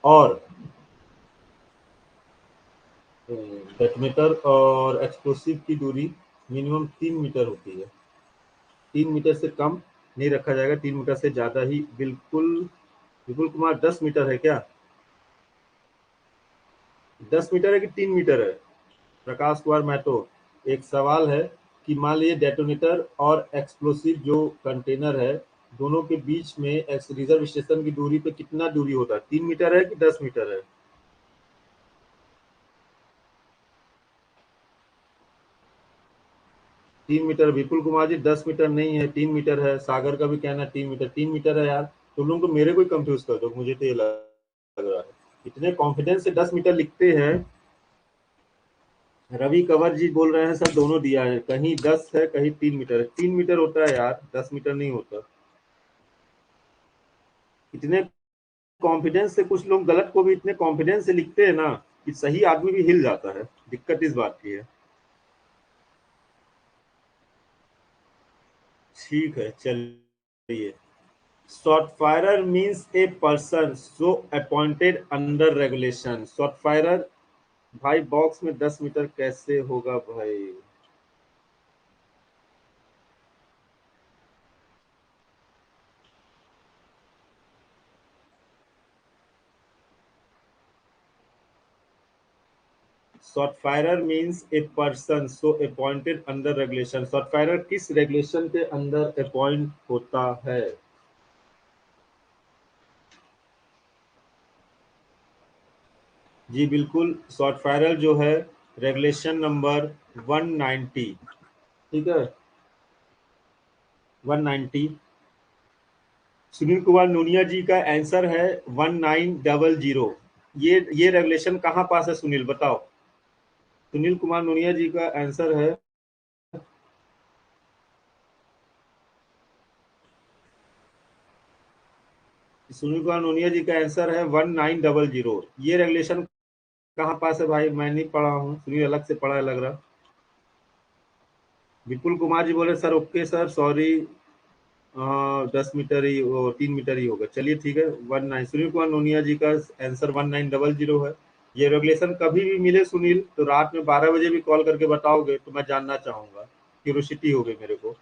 और डेटोनेटर और एक्सप्लोसिव की दूरी मिनिमम 3 मीटर होती है। 3 मीटर से कम नहीं रखा जाएगा, 3 मीटर से ज्यादा ही बिल्कुल। विपुल कुमार 10 मीटर है क्या? 10 मीटर है कि 3 मीटर है? प्रकाश कुमार महतो, एक सवाल है कि मान लीजिए डेटोनेटर और एक्सप्लोसिव जो कंटेनर है दोनों के बीच में रिजर्व स्टेशन की दूरी पे कितना दूरी होता है? 3 मीटर है कि 10 मीटर है? 3 मीटर। विपुल कुमार जी 10 मीटर नहीं है, 3 मीटर है। सागर का भी कहना 3 मीटर, 3 मीटर है यार। तुम लोग तो मेरे को ही कंफ्यूज कर दो, मुझे तो ये लग रहा है। इतने कॉन्फिडेंस से 10 मीटर लिखते हैं। रवि कंवर जी बोल रहे हैं सर दोनों दिया है, कहीं 10 है कहीं 3 मीटर है। 3 मीटर होता है यार, 10 मीटर नहीं होता। इतने कॉन्फिडेंस से कुछ लोग गलत को भी इतने कॉन्फिडेंस से लिखते हैं ना कि सही आदमी भी हिल जाता है। दिक्कत इस बात की है। ठीक है चलिए। Short firer means a person so appointed under regulation. Short firer भाई बॉक्स में 10 मीटर कैसे होगा भाई? Short firer means a person so appointed under regulation. Short firer किस रेगुलेशन के अंदर अपॉइंट होता है? जी बिल्कुल, शॉर्ट फायरर जो है रेगुलेशन नंबर 190, ठीक है, 190। सुनील कुमार नूनिया जी का आंसर है 1900। ये रेगुलेशन कहाँ पास है सुनील बताओ? सुनील कुमार नूनिया जी का आंसर है, सुनील कुमार नूनिया जी का आंसर है 1900। ये रेगुलेशन कहाँ पास है भाई? मैं नहीं पढ़ा हूँ, सुनील अलग से पढ़ा है लग रहा। विपुल कुमार जी बोले sir okay sir sorry, 10 metre ही, वो 3 मीटर ही होगा। चलिए ठीक है, 19। सुनील कुमार नोनिया जी का आंसर 1900 है। ये रेगुलेशन कभी भी मिले सुनील तो रात में 12 बजे भी कॉल करके बताओगे तो मैं जानना चाहूंगा, क्यूरोसिटी हो गई मेरे को।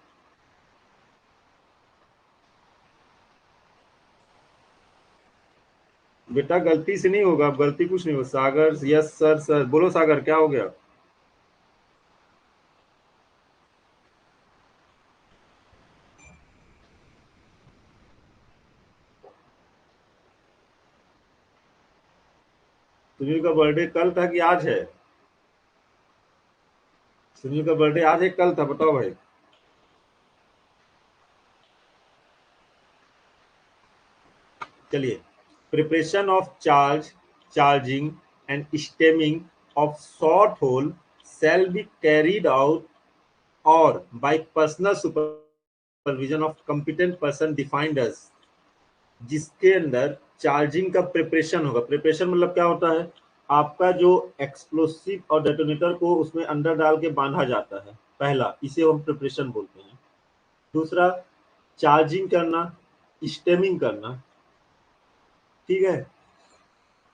बेटा गलती से नहीं होगा, अब गलती कुछ नहीं हो। सागर यस सर, सर बोलो सागर क्या हो गया? सुनील का बर्थडे कल था कि आज है? सुनील का बर्थडे आज है कल था, बताओ भाई। चलिए, preparation of charging and stemming of short hole shall be carried out or by personal supervision of competent person defined as, जिसके अंदर चार्जिंग का प्रिपरेशन होगा। प्रिपरेशन मतलब क्या होता है? आपका जो एक्सप्लोसिव और डेटोनेटर को उसमें अंदर डाल के बांधा जाता है, पहला इसे हम प्रिपरेशन बोलते हैं। दूसरा चार्जिंग करना, स्टेमिंग करना, ठीक है,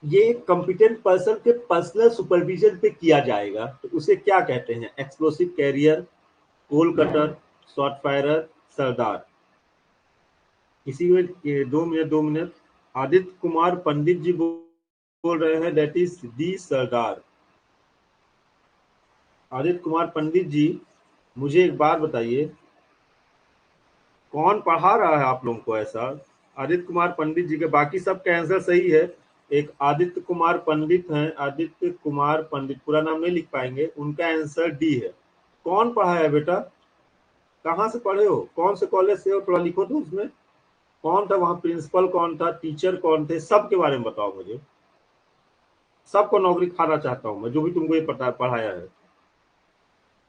ये कॉम्पिटेंट पर्सन के पर्सनल सुपरविजन पे किया जाएगा। तो उसे क्या कहते हैं? एक्सप्लोसिव कैरियर, कोल कटर, शॉर्ट फायरर, सरदार। इसी में 2 मिनट 2 मिनट। आदित्य कुमार पंडित जी बोल रहे हैं दैट इज दी सरदार। आदित्य कुमार पंडित जी, मुझे एक बात बताइए, कौन पढ़ा रहा है आप लोगों को ऐसा? आदित्य कुमार पंडित जी के बाकी सब का आंसर सही है, एक आदित्य कुमार पंडित हैं, आदित्य कुमार पंडित, पूरा नाम नहीं लिख पाएंगे, उनका आंसर डी है। कौन पढ़ा है बेटा, कहाँ से पढ़े हो, कौन से कॉलेज से हो, थोड़ा लिखो तो उसमें कौन था वहां, प्रिंसिपल कौन था, टीचर कौन थे, सबके बारे में बताओ मुझे। सबको नौकरी खाना चाहता हूं मैं, जो भी तुमको ये पढ़ाया है।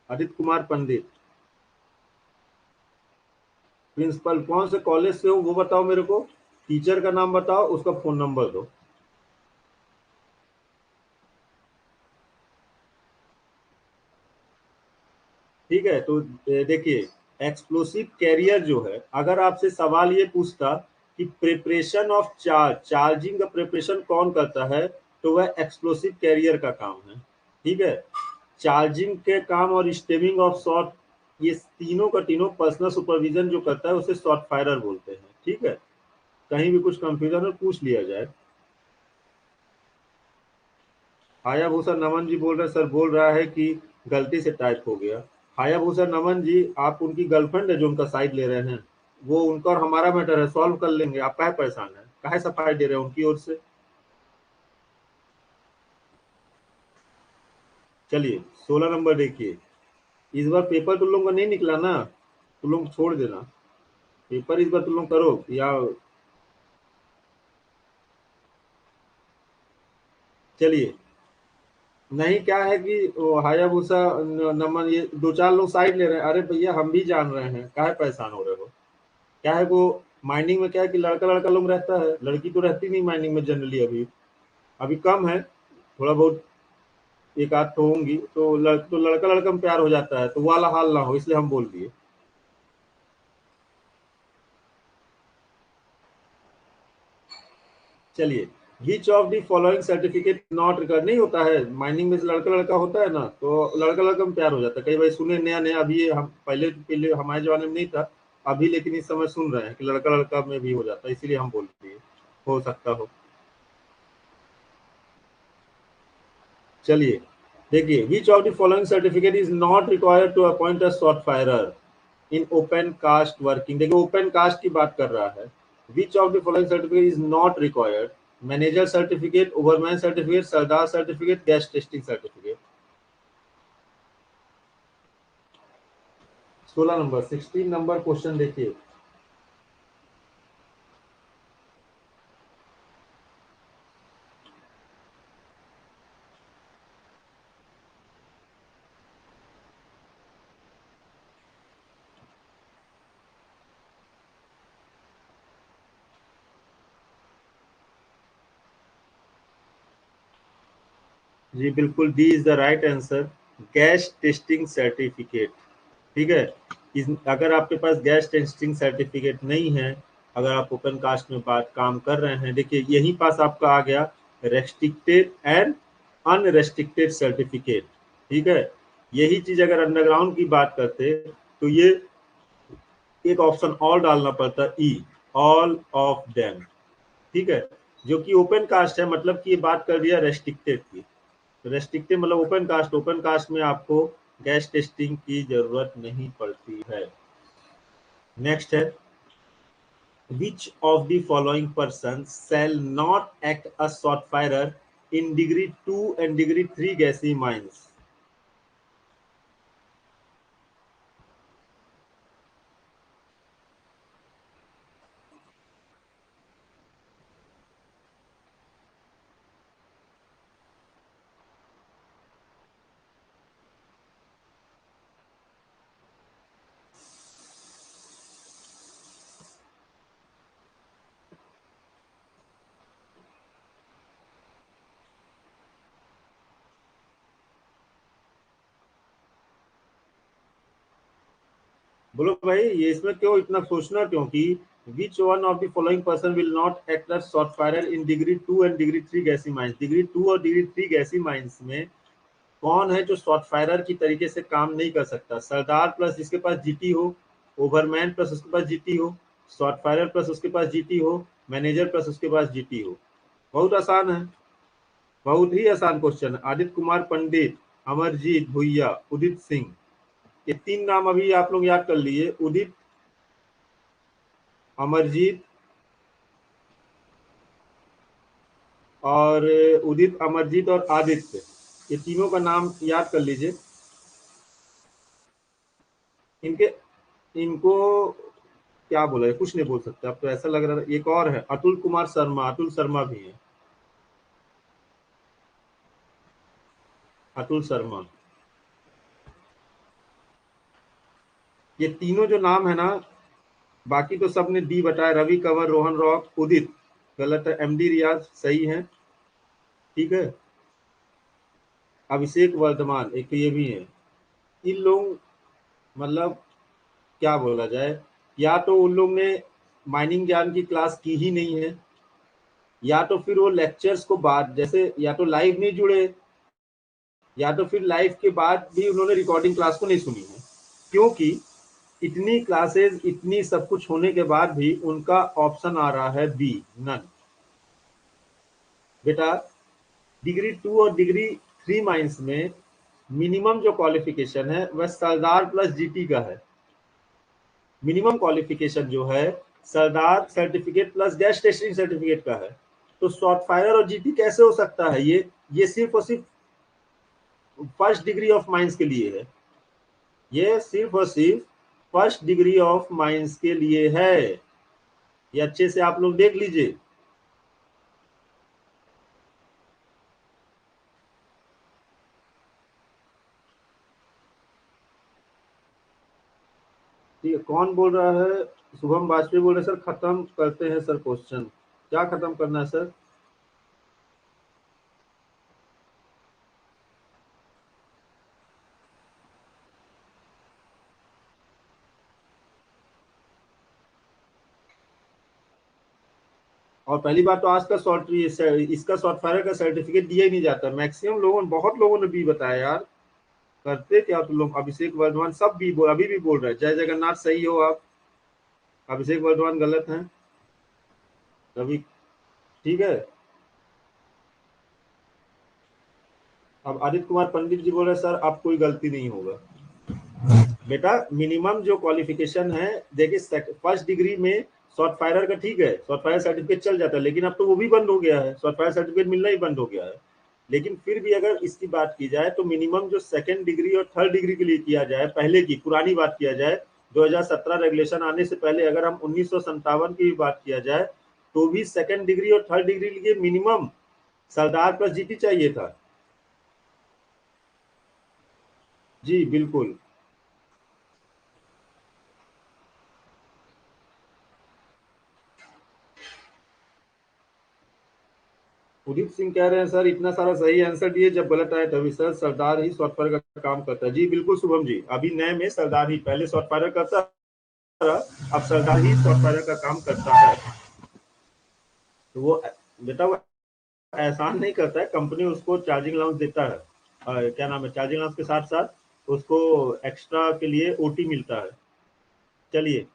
आदित्य कुमार पंडित, प्रिंसिपल कौन से कॉलेज से हो वो बताओ मेरे को, टीचर का नाम बताओ, उसका फोन नंबर दो। ठीक है, तो देखिए, एक्सप्लोसिव कैरियर जो है, अगर आपसे सवाल ये पूछता कि प्रिपरेशन ऑफ चार्ज, चार्जिंग का प्रिपरेशन कौन करता है, तो वह एक्सप्लोसिव कैरियर का काम है। ठीक है, चार्जिंग के काम और स्टेमिंग ऑफ शॉट, ये तीनों का तीनों पर्सनल सुपरविजन जो करता है उसे शॉट फायरर बोलते हैं। ठीक है, कहीं भी कुछ कंफ्यूजन हो पूछ लिया जाए। हायाभूषा नमन जी बोल रहे हैं, सर बोल रहा है कि गलती से टाइप हो गया। हायाभूषा नमन जी, आप उनकी गर्लफ्रेंड है जो उनका साइड ले रहे हैं, वो उनका और हमारा मैटर है, सॉल्व कर लेंगे, आप काहे परेशान है, काहे सफाई दे रहे हैं उनकी ओर से। चलिए 16 नंबर देखिए, इस बार पेपर तुम लोग का नहीं निकला ना, तुम लोग छोड़ देना, पेपर इस बार तुम लोग करो या। चलिए, नहीं क्या है कि वो हायाबुसा नमन, ये दो चार लोग साइड ले रहे हैं, अरे भैया हम भी जान रहे हैं, काहे परेशान हो रहे हो। क्या है वो, माइनिंग में क्या है कि लड़का लड़का लोग रहता है, लड़की तो रहती नहीं माइनिंग में जनरली, अभी अभी कम है, थोड़ा बहुत एक आध तो होंगी, तो लड़का लड़का में प्यार हो जाता है, तो वो वाला हाल ना हो इसलिए हम बोल दिए। चलिए, which of the following certificate not record, नहीं होता है माइनिंग में, लड़का लड़का होता है ना, तो लड़का लड़का में प्यार हो जाता है, कई बार सुने नया नया, अभी ये हम पहले पहले हमारे जमाने में नहीं था, अभी लेकिन इस समय सुन रहे हैं कि लड़का लड़का में भी हो जाता है, इसीलिए हम बोलते हैं, हो सकता हो। चलिए देखिए, which of the following certificate is not required to appoint a shot firer in open cast working, देखिए ओपन कास्ट की बात कर रहा है। Which of the following certificate is not required, manager certificate, overman certificate, sardar certificate, gas testing certificate. 16 number, 16 number question देखिए। जी बिल्कुल, D is the right answer, gas testing certificate. ठीक है, अगर आपके पास गैस टेस्टिंग सर्टिफिकेट नहीं है, अगर आप ओपन कास्ट में बात काम कर रहे हैं, देखिए यही पास आपका आ गया रेस्ट्रिक्टेड एंड अनरेस्ट्रिक्टेड सर्टिफिकेट। ठीक है, यही चीज अगर अंडरग्राउंड की बात करते तो ये एक ऑप्शन और डालना पड़ता, ई, ऑल ऑफ देम। ठीक है, जो कि ओपन कास्ट है, मतलब कि ये बात कर दिया रेस्ट्रिक्टेड की, रेस्ट्रिक्टेड मतलब ओपन कास्ट, ओपन कास्ट में आपको गैस टेस्टिंग की जरूरत नहीं पड़ती है। नेक्स्ट है, which of the following persons shall not act as shot firer in degree 2 and degree 3 gassy mines? बोलो भाई, ये इसमें क्यों इतना सोचना, क्योंकि which one of the following person will not act as shot firer in degree 2 and degree 3 gassy mines, degree 2 और degree 3 gassy mines में कौन है जो शॉट फायरर की तरीके से काम नहीं कर सकता, सरदार प्लस जिसके पास जीटी हो, ओवरमैन प्लस उसके पास जीटी हो, शॉट फायरर प्लस उसके पास जीटी हो, मैनेजर प्लस उसके पास जीटी हो। बहुत आसान है, बहुत ही आसान क्वेश्चन है। आदित्य कुमार पंडित, अमरजीत भुइया, उदित सिंह, ये तीन नाम अभी आप लोग याद कर लिए, उदित, अमरजीत और उदित, अमरजीत और आदित्य, ये तीनों का नाम याद कर लीजिए। इनके इनको क्या बोला है, कुछ नहीं बोल सकते। अब तो ऐसा लग रहा है। एक और है अतुल कुमार शर्मा, अतुल शर्मा भी है, अतुल शर्मा। ये तीनों जो नाम है ना, बाकी तो सबने डी बताया, रवि कंवर, रोहन रॉक, उदित गलत है, एमडी रियाज सही है। ठीक है, अभिषेक वर्धमान एक तो ये भी है। इन लोग, मतलब क्या बोला जाए, या तो उन लोग ने माइनिंग ज्ञान की क्लास की ही नहीं है, या तो फिर वो लेक्चर्स को बाद, जैसे या तो लाइव नहीं जुड़े, या तो फिर लाइव के बाद भी उन्होंने रिकॉर्डिंग क्लास को नहीं सुनी है। क्योंकि इतनी क्लासेस, इतनी सब कुछ होने के बाद भी उनका ऑप्शन आ रहा है बी, नन। बेटा, डिग्री 2 और डिग्री 3 माइंस में मिनिमम जो क्वालिफिकेशन है वह सरदार प्लस जीटी का है। मिनिमम क्वालिफिकेशन जो है sardar certificate plus gas testing certificate का है। तो शॉर्ट फायर और जीटी कैसे हो सकता है? ये सिर्फ और सिर्फ फर्स्ट डिग्री ऑफ माइंस के लिए है। ये सिर्फ और सिर्फ फर्स्ट डिग्री ऑफ माइंस के लिए है। ये अच्छे से आप लोग देख लीजिए। ठीक है, कौन बोल रहा है? शुभम वाजपेयी बोल रहे सर, खत्म करते हैं सर क्वेश्चन। क्या खत्म करना है सर? और पहली बात तो आज का इसका सॉफ्टवेयर का सर्टिफिकेट दिया ही नहीं जाता। मैक्सिमम लोगों, बहुत लोगों ने भी बताया यार। करते क्या तुम लोग? अभिषेक वर्धमान सब भी अभी भी बोल रहे हैं। जय जगन्नाथ सही हो आप, अभिषेक वर्धमान गलत हैं। अभी ठीक है। अब आदित्य कुमार पंडित जी बोल रहे हैं सर अब कोई गलती नहीं होगा। बेटा, मिनिमम जो क्वालिफिकेशन है, देखिए फर्स्ट डिग्री में शॉर्ट फायरर का ठीक है, शॉर्ट फायर सर्टिफिकेट चल जाता है, लेकिन अब तो वो भी बंद हो गया है, शॉर्ट फायर सर्टिफिकेट मिलना ही बंद हो गया है। लेकिन फिर भी अगर इसकी बात की जाए तो मिनिमम जो सेकंड डिग्री और थर्ड डिग्री के लिए किया जाए, पहले की पुरानी बात किया जाए, 2017 रेगुलेशन आने से पहले अगर हम 1957 की भी बात किया जाए, तो भी सेकंड डिग्री और थर्ड डिग्री के लिए मिनिमम सरदार प्लस जीटी चाहिए था। जी बिल्कुल। उदित सिंह कह रहे हैं सर इतना सारा सही आंसर दिए, जब गलत आए तभी सर, सरदार ही सॉफ्टवेयर का काम करता है। जी बिल्कुल शुभम जी, अभी नए में सरदार ही, पहले सॉफ्टवेयर करता था, अब सरदार ही सॉफ्टवेयर का काम करता है। तो वो, बेटा वो एहसान नहीं करता है, कंपनी उसको चार्जिंग अलाउंस देता है। क्या नाम है, चार्जिंग अलाउंस के साथ साथ उसको एक्स्ट्रा के लिए ओटी मिलता है। चलिए,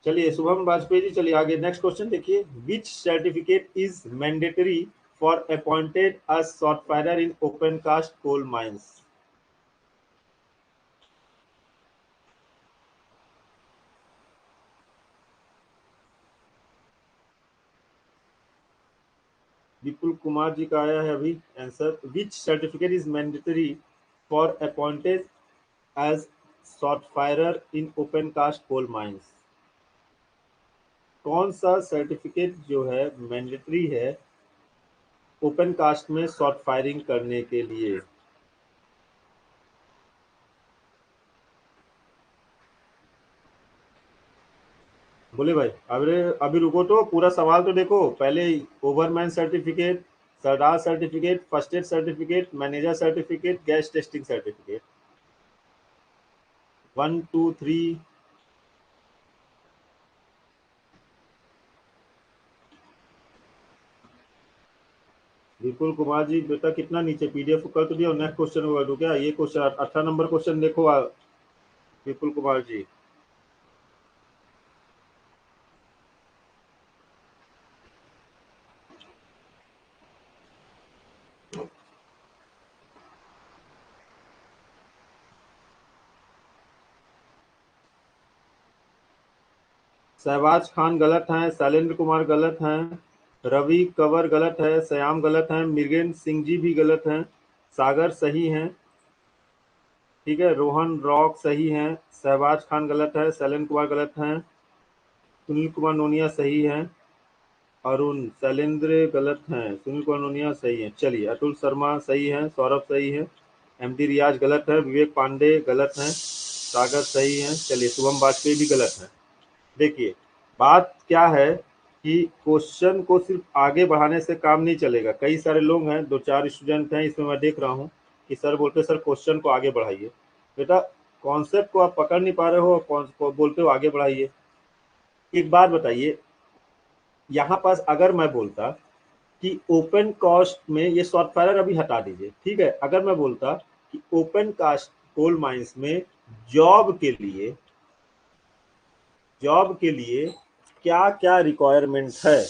चलिए शुभम वाजपेयी जी, चलिए आगे नेक्स्ट क्वेश्चन देखिए। Which certificate is mandatory for appointed as software in open cast coal mines? Vipul Kumar ji का आया है अभी answer. Which certificate is mandatory for appointed as software in open cast coal mines? कौन सा सर्टिफिकेट जो है मैंडेटरी है ओपन कास्ट में शॉर्ट फायरिंग करने के लिए? बोले भाई, अरे अभी रुको तो, पूरा सवाल तो देखो पहले। Overman certificate, sardar certificate, first aid certificate, manager certificate, gas testing certificate, 1 2 3। Vipul Kumar ji बेटा कितना नीचे, पीडीएफ कर तो दिया, नेक्स्ट क्वेश्चन होगा तो क्या? ये क्वेश्चन 18 नंबर क्वेश्चन देखो विपुल कुमार जी। शहबाज खान गलत हैं, शैलेंद्र कुमार गलत हैं, रवि कंवर गलत है, श्याम गलत है, मृगेंद्र सिंह जी भी गलत हैं, सागर सही हैं, ठीक है, रोहन रॉक सही हैं, शहबाज खान गलत है, शैलेंद्र कुमार गलत हैं, सुनील कुमार नोनिया सही हैं, अरुण शैलेंद्र गलत हैं, सुनील कुमार नोनिया सही हैं। चलिए, अतुल शर्मा सही हैं, सौरभ सही है, एमडी रियाज गलत है, विवेक पांडे गलत हैं, सागर सही हैं। चलिए, शुभम वाजपेयी भी गलत हैं। देखिए, बात क्या है कि क्वेश्चन को सिर्फ आगे बढ़ाने से काम नहीं चलेगा। कई सारे लोग हैं, 2-4 स्टूडेंट हैं इसमें, मैं देख रहा हूँ कि सर बोलते सर क्वेश्चन को आगे बढ़ाइए। बेटा, कॉन्सेप्ट को आप पकड़ नहीं पा रहे हो और बोलते हो आगे बढ़ाइए। एक बात बताइए, यहाँ पास अगर मैं बोलता कि ओपन कास्ट में, ये शॉर्ट फायर अभी हटा दीजिए, ठीक है, अगर मैं बोलता कि ओपन कास्ट कोल माइंस में जॉब के लिए जॉब के लिए क्या क्या रिक्वायरमेंट है,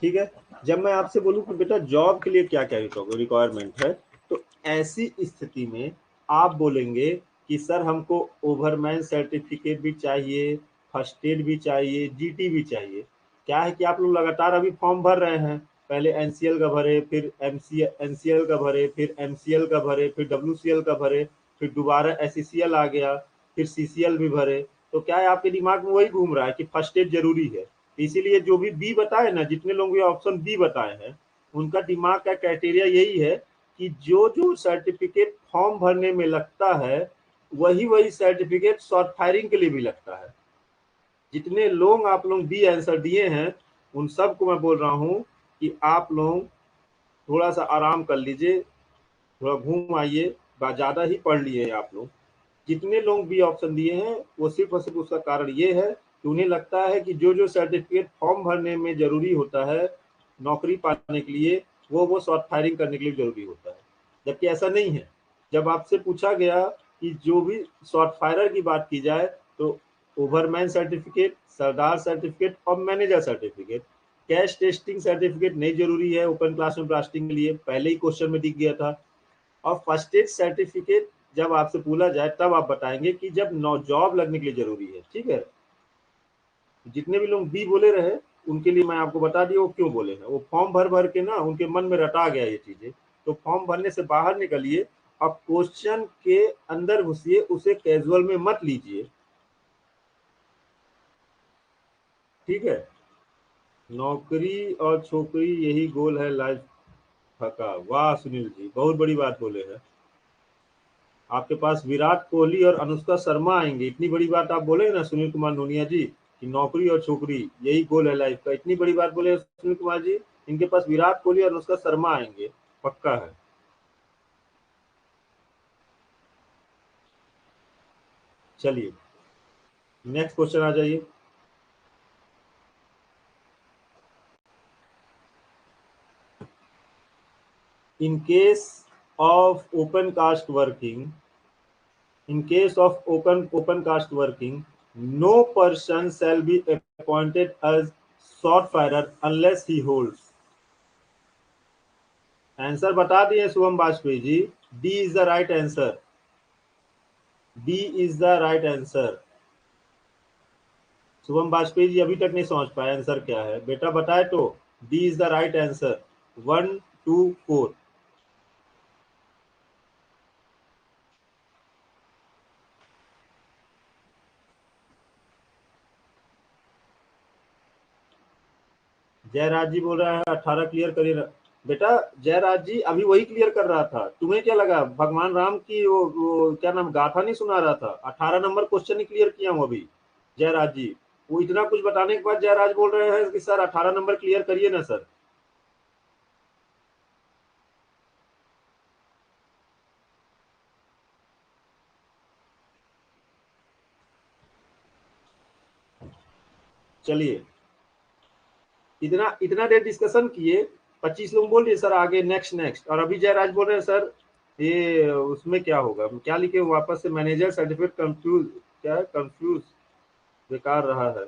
ठीक है, जब मैं आपसे बोलूं कि बेटा जॉब के लिए क्या क्या रिक्वायरमेंट है, तो ऐसी स्थिति में आप बोलेंगे कि सर हमको ओवरमैन सर्टिफिकेट भी चाहिए, फर्स्ट एड भी चाहिए, जीटी भी चाहिए। क्या है कि आप लोग लगातार अभी फॉर्म भर रहे हैं, पहले एनसीएल का भरे, फिर एनसीएल का भरे, फिर एमसीएल का भरे, फिर डब्ल्यूसीएल का भरे, फिर दोबारा एससीएल आ गया, फिर सीसीएल भी भरे। तो क्या है, आपके दिमाग में वही घूम रहा है कि फर्स्ट एड जरूरी है। इसीलिए जो भी बी बताए ना, जितने लोग भी ऑप्शन बी बताए हैं, उनका दिमाग का क्राइटेरिया यही है कि जो जो सर्टिफिकेट फॉर्म भरने में लगता है, वही वही सर्टिफिकेट शॉर्ट फायरिंग के लिए भी लगता है। जितने लोग आप लोग बी आंसर दिए हैं, उन सबको मैं बोल रहा हूँ कि आप लोग थोड़ा सा आराम कर लीजिए, थोड़ा घूम आइए, ज़्यादा ही पढ़ लिए हैं आप लोग। जितने लोग बी ऑप्शन दिए हैं, वो सिर्फ और सिर्फ उसका कारण ये है कि उन्हें लगता है कि जो जो सर्टिफिकेट फॉर्म भरने में जरूरी होता है नौकरी पाने के लिए, वो शॉर्ट फायरिंग करने के लिए जरूरी होता है, जबकि ऐसा नहीं है। जब आपसे पूछा गया कि जो भी शॉर्ट फायरर की बात की जाए, तो ओवरमैन सर्टिफिकेट, सरदार सर्टिफिकेट और manager certificate, cash testing certificate नहीं जरूरी है ओपन क्लास में ब्लास्टिंग के लिए, पहले ही क्वेश्चन में दिख गया था। और फर्स्ट एड सर्टिफिकेट जब आपसे पूछा जाए, तब आप बताएंगे कि जब नौ जॉब लगने के लिए जरूरी है, ठीक है। जितने भी लोग बी बोले रहे, उनके लिए मैं आपको बता दिया वो क्यों बोले हैं। वो फॉर्म भर भर के ना उनके मन में रटा गया ये चीजें। तो फॉर्म भरने से बाहर निकलिए, अब क्वेश्चन के अंदर घुसिए, उसे कैजुअल में मत लीजिए, ठीक है। नौकरी और छोकरी यही गोल है लाइफ का। वाह सुनील जी, बहुत बड़ी बात बोले हैं। आपके पास विराट कोहली और अनुष्का शर्मा आएंगे, इतनी बड़ी बात आप बोले ना सुनील कुमार नोनिया जी, कि नौकरी और छोकरी यही गोल है लाइफ का, इतनी बड़ी बात बोले सुनील कुमार जी। इनके पास विराट कोहली और अनुष्का शर्मा आएंगे, पक्का है। चलिए, नेक्स्ट क्वेश्चन आ जाइए। In case of open cast working, in case of open caste working, no person shall be appointed as short firer unless he holds। Answer बता दिए Shubham Vajpayee ji, D is the right answer, D is the right answer. Shubham Vajpayee ji अभी तक नहीं समझ पाए answer क्या है, बेटा बताए तो। D is the right answer, 1, 2, 4। Jayraj ji बोल रहा है 18 क्लियर करिए। बेटा, जयराज जी अभी वही क्लियर कर रहा था, तुम्हें क्या लगा भगवान राम की वो क्या नाम गाथा नहीं सुना रहा था? 18 नंबर क्वेश्चन ही क्लियर किया हूँ अभी, जयराज जी। वो इतना कुछ बताने के बाद जयराज बोल रहे हैं कि सर 18 नंबर क्लियर करिए ना सर। चलिए, इतना इतना देर डिस्कशन किए, 25 लोग बोल रहे सर आगे नेक्स्ट नेक्स्ट, और अभी जयराज बोल रहे हैं सर ये उसमें क्या होगा, क्या लिखे वापस से, मैनेजर सर्टिफिकेट कंफ्यूज, क्या है कंफ्यूज, बेकार रहा है।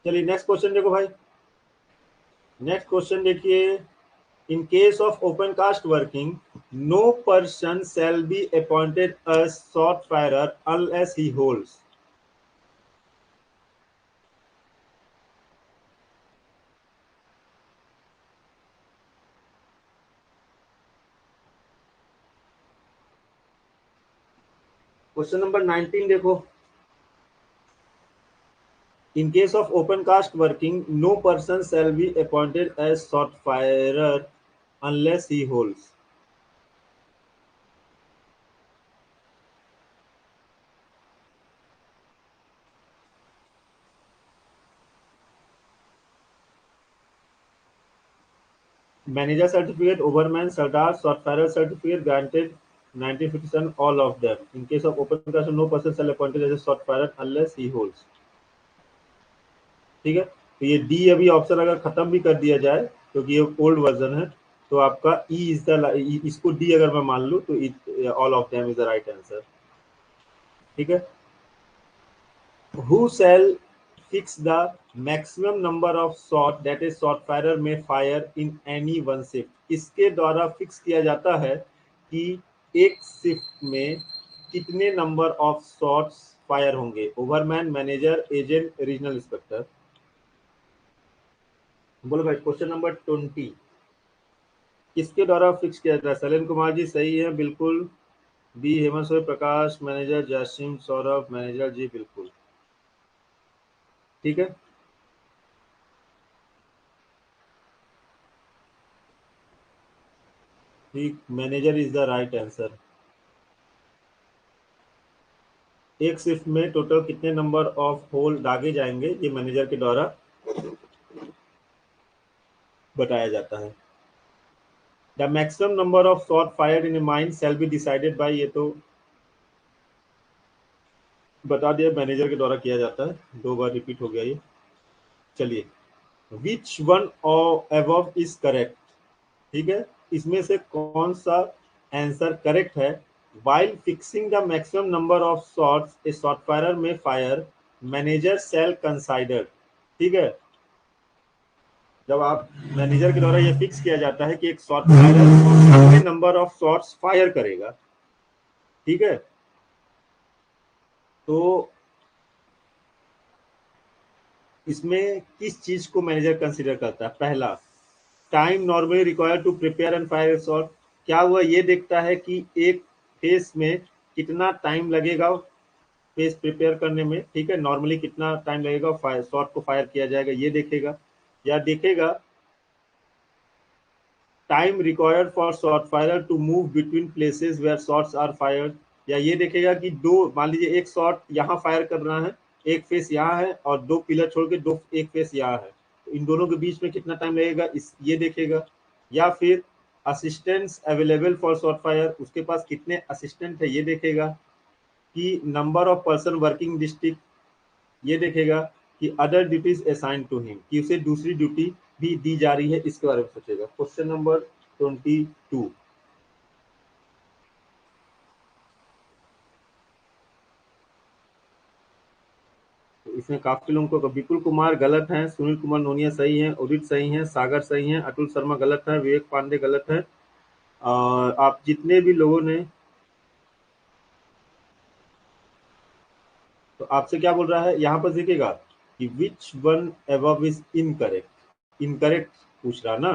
चलिए नेक्स्ट क्वेश्चन देखो भाई। नेक्स्ट क्वेश्चन देखिए, in case of open cast working no person shall be appointed as short firer unless he holds. Question number 19 देखो, in case of open cast working no person shall be appointed as short firer unless he holds. Manager certificate, overman, Sardar, short firer certificate granted 1957, all of them. In case of open caste, no person shall appointed as a short firer unless he holds. ठीक है, तो ये D अभी option अगर खत्म भी कर दिया जाए क्योंकि ये ओल्ड वर्जन है, तो आपका ई इज द, इसको डी अगर मैं मान लूं तो all of them is the right answer. ठीक है, who shall fix the maximum number of shot that a shot firer may fire in any one shift। इसके द्वारा फिक्स किया जाता है कि एक शिफ्ट में कितने नंबर ऑफ शॉट्स फायर होंगे। ओवरमैन, मैनेजर, एजेंट, रीजनल इंस्पेक्टर। बोलो भाई, क्वेश्चन नंबर 20 किसके द्वारा फिक्स किया जाता है। सलीम कुमार जी सही है बिल्कुल। B Hemant Surya Prakash, manager Jaisingh Saurabh, manager जी बिल्कुल ठीक है। ठीक, manager is the right answer. एक शिफ्ट में टोटल कितने नंबर ऑफ होल दागे जाएंगे, ये मैनेजर के द्वारा बताया जाता है। The maximum number of shot fired in A mine shall be decided by, ये तो बता दिया, मैनेजर के द्वारा किया जाता है, 2 बार रिपीट हो गया ये। चलिए, which one above is correct. ठीक है, इसमें से कौन सा आंसर करेक्ट है। While fixing the maximum number of shots a shot firer में फायर, मैनेजर शैल कंसाइडर। ठीक है, जब आप मैनेजर के द्वारा ये फिक्स किया जाता है कि एक शॉट फायरर कितने नंबर ऑफ शॉट्स फायर करेगा। ठीक है, तो इसमें किस चीज को मैनेजर कंसीडर करता है। पहला, time normally required to prepare and fire shot. क्या हुआ, ये देखता है कि एक फेस में कितना टाइम लगेगा फेस प्रिपेयर करने में। ठीक है, नॉर्मली कितना टाइम लगेगा फायर शॉट को फायर किया जाएगा, ये देखेगा। या देखेगा time required for shot fire to move between places where shots are fired. या ये देखेगा कि दो, मान लीजिए एक शॉट यहाँ फायर कर रहा है, एक फेस यहाँ है और 2 पिलर छोड़ के दो एक फेस यहाँ है, तो इन दोनों के बीच में कितना टाइम लगेगा, इस ये देखेगा। या फिर assistants available for shot fire, उसके पास कितने असिस्टेंट है ये देखेगा। कि number of person working district, ये देखेगा। कि other duties assign to him, कि उसे दूसरी ड्यूटी भी दी जा रही है, इसके बारे में सोचेगा। क्वेश्चन नंबर 22, तो इसमें काफी लोगों को, विपुल कुमार गलत है, सुनील कुमार नोनिया सही है, उदित सही है, सागर सही है, अतुल शर्मा गलत है, विवेक पांडे गलत है। और आप जितने भी लोगों ने, तो आपसे क्या बोल रहा है यहाँ पर देखिएगा कि विच one above is incorrect. Incorrect पूछ रहा ना।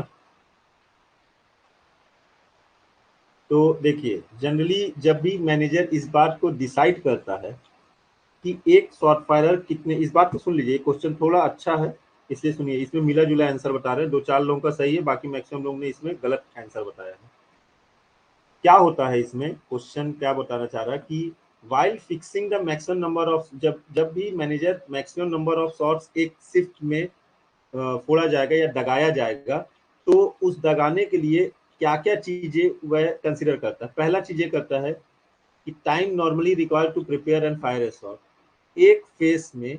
तो देखिए, जनरली जब भी मैनेजर इस बात को डिसाइड करता है कि एक शॉट फायरर कितने, इस बात को सुन लीजिए, क्वेश्चन थोड़ा अच्छा है इसलिए सुनिए। इसमें मिला जुला आंसर बता रहे हैं, 2-4 लोगों का सही है, बाकी मैक्सिमम लोगों ने इसमें गलत आंसर बताया है। क्या होता है इसमें, क्वेश्चन क्या बताना चाह रहा है कि while fixing the maximum number of, जब जब भी manager maximum number of shots एक शिफ्ट में फोड़ा जाएगा या दगाया जाएगा, तो उस दगाने के लिए क्या क्या चीजें वह कंसिडर करता है। पहला चीजें करता है कि time normally required to prepare and fire a shot. एक फेस में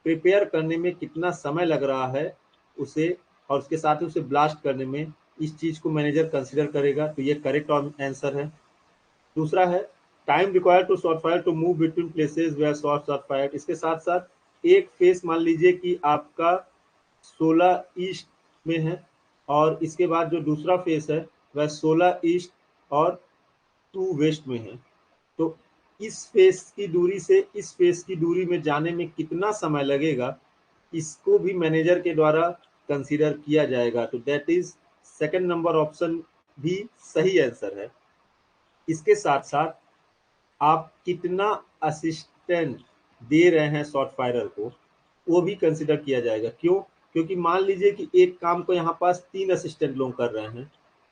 प्रिपेयर करने में कितना समय लग रहा है उसे, और उसके साथ ही उसे ब्लास्ट करने में, इस चीज को मैनेजर कंसिडर करेगा, तो ये करेक्ट आंसर है। दूसरा है time required to shot fire to move between places where shots are fired. इसके साथ साथ एक फेस, मान लीजिए कि आपका 16 ईस्ट में है, और इसके बाद जो दूसरा फेस है वह 16 ईस्ट और 2 वेस्ट में है। तो इस फेस की दूरी से इस फेस की दूरी में जाने में कितना समय लगेगा, इसको भी मैनेजर के द्वारा कंसीडर किया जाएगा। तो that is second number option भी सही आंसर है। इसके साथ साथ आप कितना असिस्टेंट दे रहे हैं शॉर्ट फायरर को, वो भी कंसिडर किया जाएगा। क्यों? क्योंकि मान लीजिए कि एक काम को यहाँ पास 3 असिस्टेंट लोग कर रहे हैं,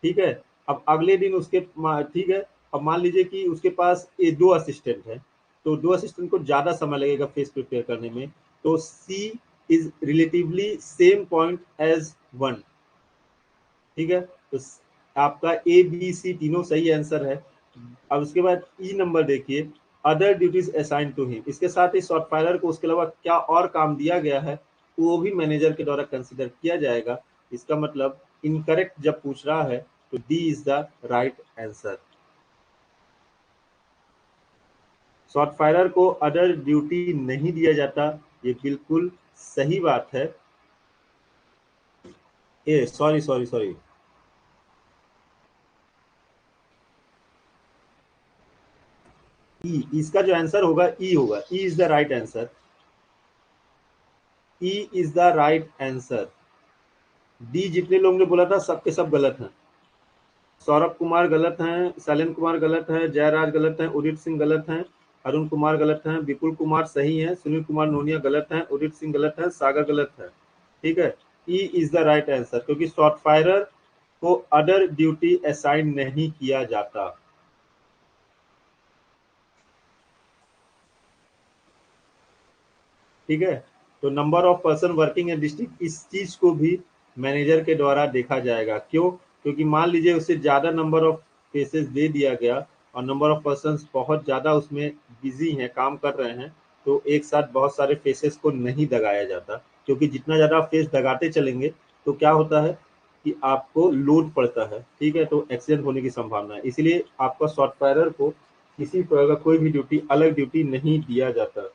ठीक है। अब अगले दिन उसके ठीक है, अब मान लीजिए कि उसके पास ये 2 असिस्टेंट है, तो 2 असिस्टेंट को ज्यादा समय लगेगा फेस प्रिपेयर करने में। तो C is relatively same point as 1, ठीक है। तो आपका ए बी सी तीनों सही आंसर है। अब उसके बाद ई नंबर देखिए, other duties assign to him, इसके साथ ही शॉर्ट फायरर को उसके अलावा क्या और काम दिया गया है वो भी मैनेजर के द्वारा कंसिडर किया जाएगा। इसका मतलब इनकरेक्ट जब पूछ रहा है तो D is the right answer. Short firer को अदर ड्यूटी नहीं दिया जाता, ये बिल्कुल सही बात है। A sorry sorry sorry, E, इसका जो आंसर होगा ई होगा, E is the right answer. E is the right answer. D जितने लोगों ने बोला था सबके सब गलत हैं। सौरभ कुमार गलत हैं, शैलेंद्र कुमार गलत हैं, जयराज गलत हैं, उदित सिंह गलत हैं, अरुण कुमार गलत हैं, विपुल कुमार सही हैं, सुनील कुमार नोनिया गलत हैं, उदित सिंह गलत हैं, सागर गलत है। ठीक है, ई इज द राइट आंसर, क्योंकि शॉर्ट फायरर को अदर ड्यूटी असाइन नहीं किया जाता। ठीक है, तो number of person working in district, इस चीज को भी मैनेजर के द्वारा देखा जाएगा। क्यों? क्योंकि मान लीजिए उसे ज्यादा नंबर ऑफ केसेस दे दिया गया और नंबर ऑफ पर्सन बहुत ज्यादा उसमें बिजी हैं, काम कर रहे हैं, तो एक साथ बहुत सारे फेसेस को नहीं दगाया जाता। क्योंकि जितना ज्यादा फेस दगाते चलेंगे तो क्या होता है कि आपको लोड पड़ता है, ठीक है, तो एक्सीडेंट होने की संभावना है। इसलिए आपका शॉर्ट फायरर को किसी तरह का कोई भी ड्यूटी, अलग ड्यूटी नहीं दिया जाता।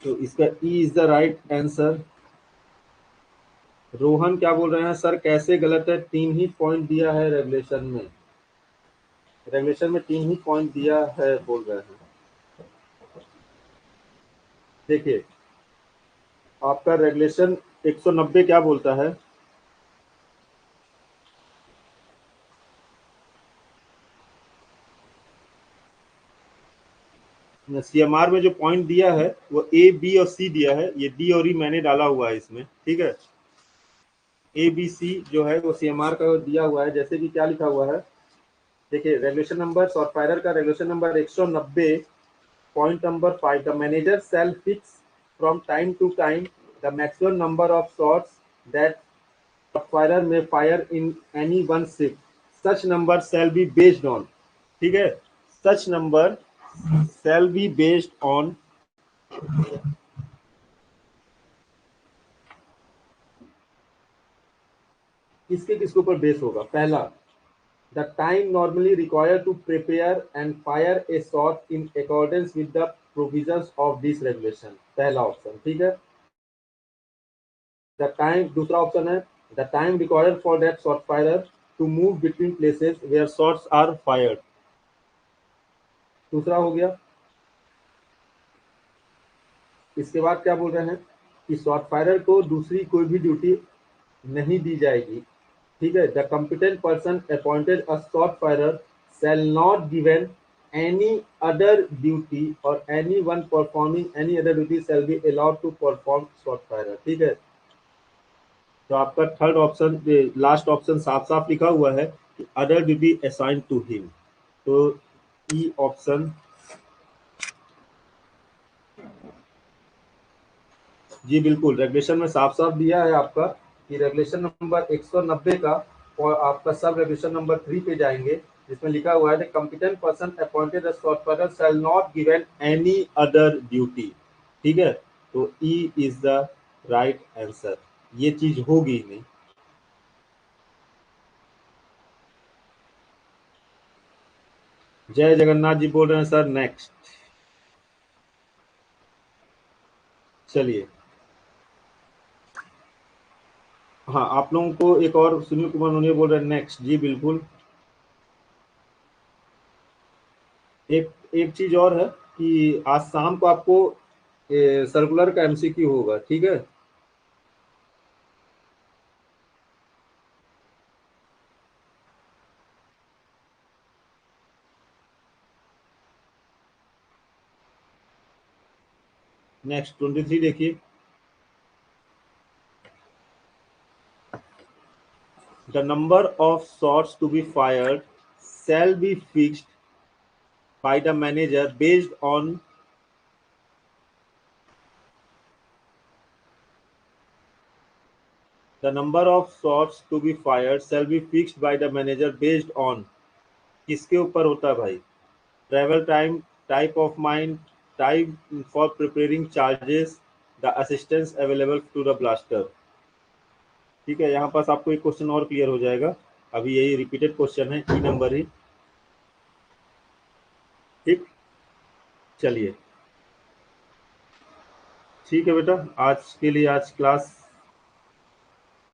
तो इसका ई is the right answer. Rohan क्या बोल रहे हैं, सर कैसे गलत है, 3 ही पॉइंट दिया है रेगुलेशन में, रेगुलेशन में 3 ही पॉइंट दिया है बोल रहे हैं। देखिए, आपका रेगुलेशन 190 क्या बोलता है, सीएमआर में जो पॉइंट दिया है वो ए बी और सी दिया है, ये डी और ई मैंने डाला हुआ है इसमें, ठीक है। ए बी सी जो है वो सीएमआर का दिया हुआ है, जैसे कि क्या लिखा हुआ है, देखिए रेगुलेशन नंबर, शॉर्ट फायरर का regulation number 190 point number 5, the manager shall fix from time to time the maximum number of shots that a firer may fire in any one shift. Such number shall be based on, ठीक है, such number shall be based on, किसके किसके ऊपर base होगा, पहला the time normally required to prepare and fire a shot in accordance with the provisions of this regulation, पहला option, ठीक है। The time, दूसरा ऑप्शन है the time required for that shot firer to move between places where shots are fired, दूसरा हो गया। इसके बाद क्या बोल रहे हैं कि शॉट फायरर को दूसरी कोई भी ड्यूटी नहीं दी जाएगी, ठीक है। The competent person appointed a shot firer shall not given any other duty और any one performing any other duty shall be allowed to perform shot firer, ठीक है। तो आपका थर्ड ऑप्शन, लास्ट ऑप्शन साफ साफ लिखा हुआ है कि other duty assign to him, तो ई ऑप्शन, जी बिल्कुल, रेगुलेशन में साफ साफ दिया है आपका कि रेगुलेशन नंबर 190 का, और आपका सब रेगुलेशन नंबर 3 पे जाएंगे, जिसमें लिखा हुआ है competent person appointed as shot firer shall not given any other duty, ठीक है। तो E is the right answer, ये चीज होगी नहीं। जय जगन्नाथ जी बोल रहे हैं सर, नेक्स्ट। चलिए, हाँ, आप लोगों को एक और सुनील कुमार नोनिया बोल रहे हैं नेक्स्ट। जी बिल्कुल। एक एक चीज और है कि आज शाम को आपको सर्कुलर का एमसीक्यू होगा, ठीक है। नेक्स्ट 23 देखिए। The number of shots to be fired shall be fixed by the manager based on the number of shots to be fired shall be fixed by the manager based on, किसके ऊपर होता है भाई? Travel time, type of mind, time for preparing charges, the assistance available to the blaster. ठीक है, यहाँ पास आपको एक क्वेश्चन और क्लियर हो जाएगा। अभी यही रिपीटेड क्वेश्चन है, ई नंबर ही। ठीक, चलिए, ठीक है बेटा, आज के लिए आज क्लास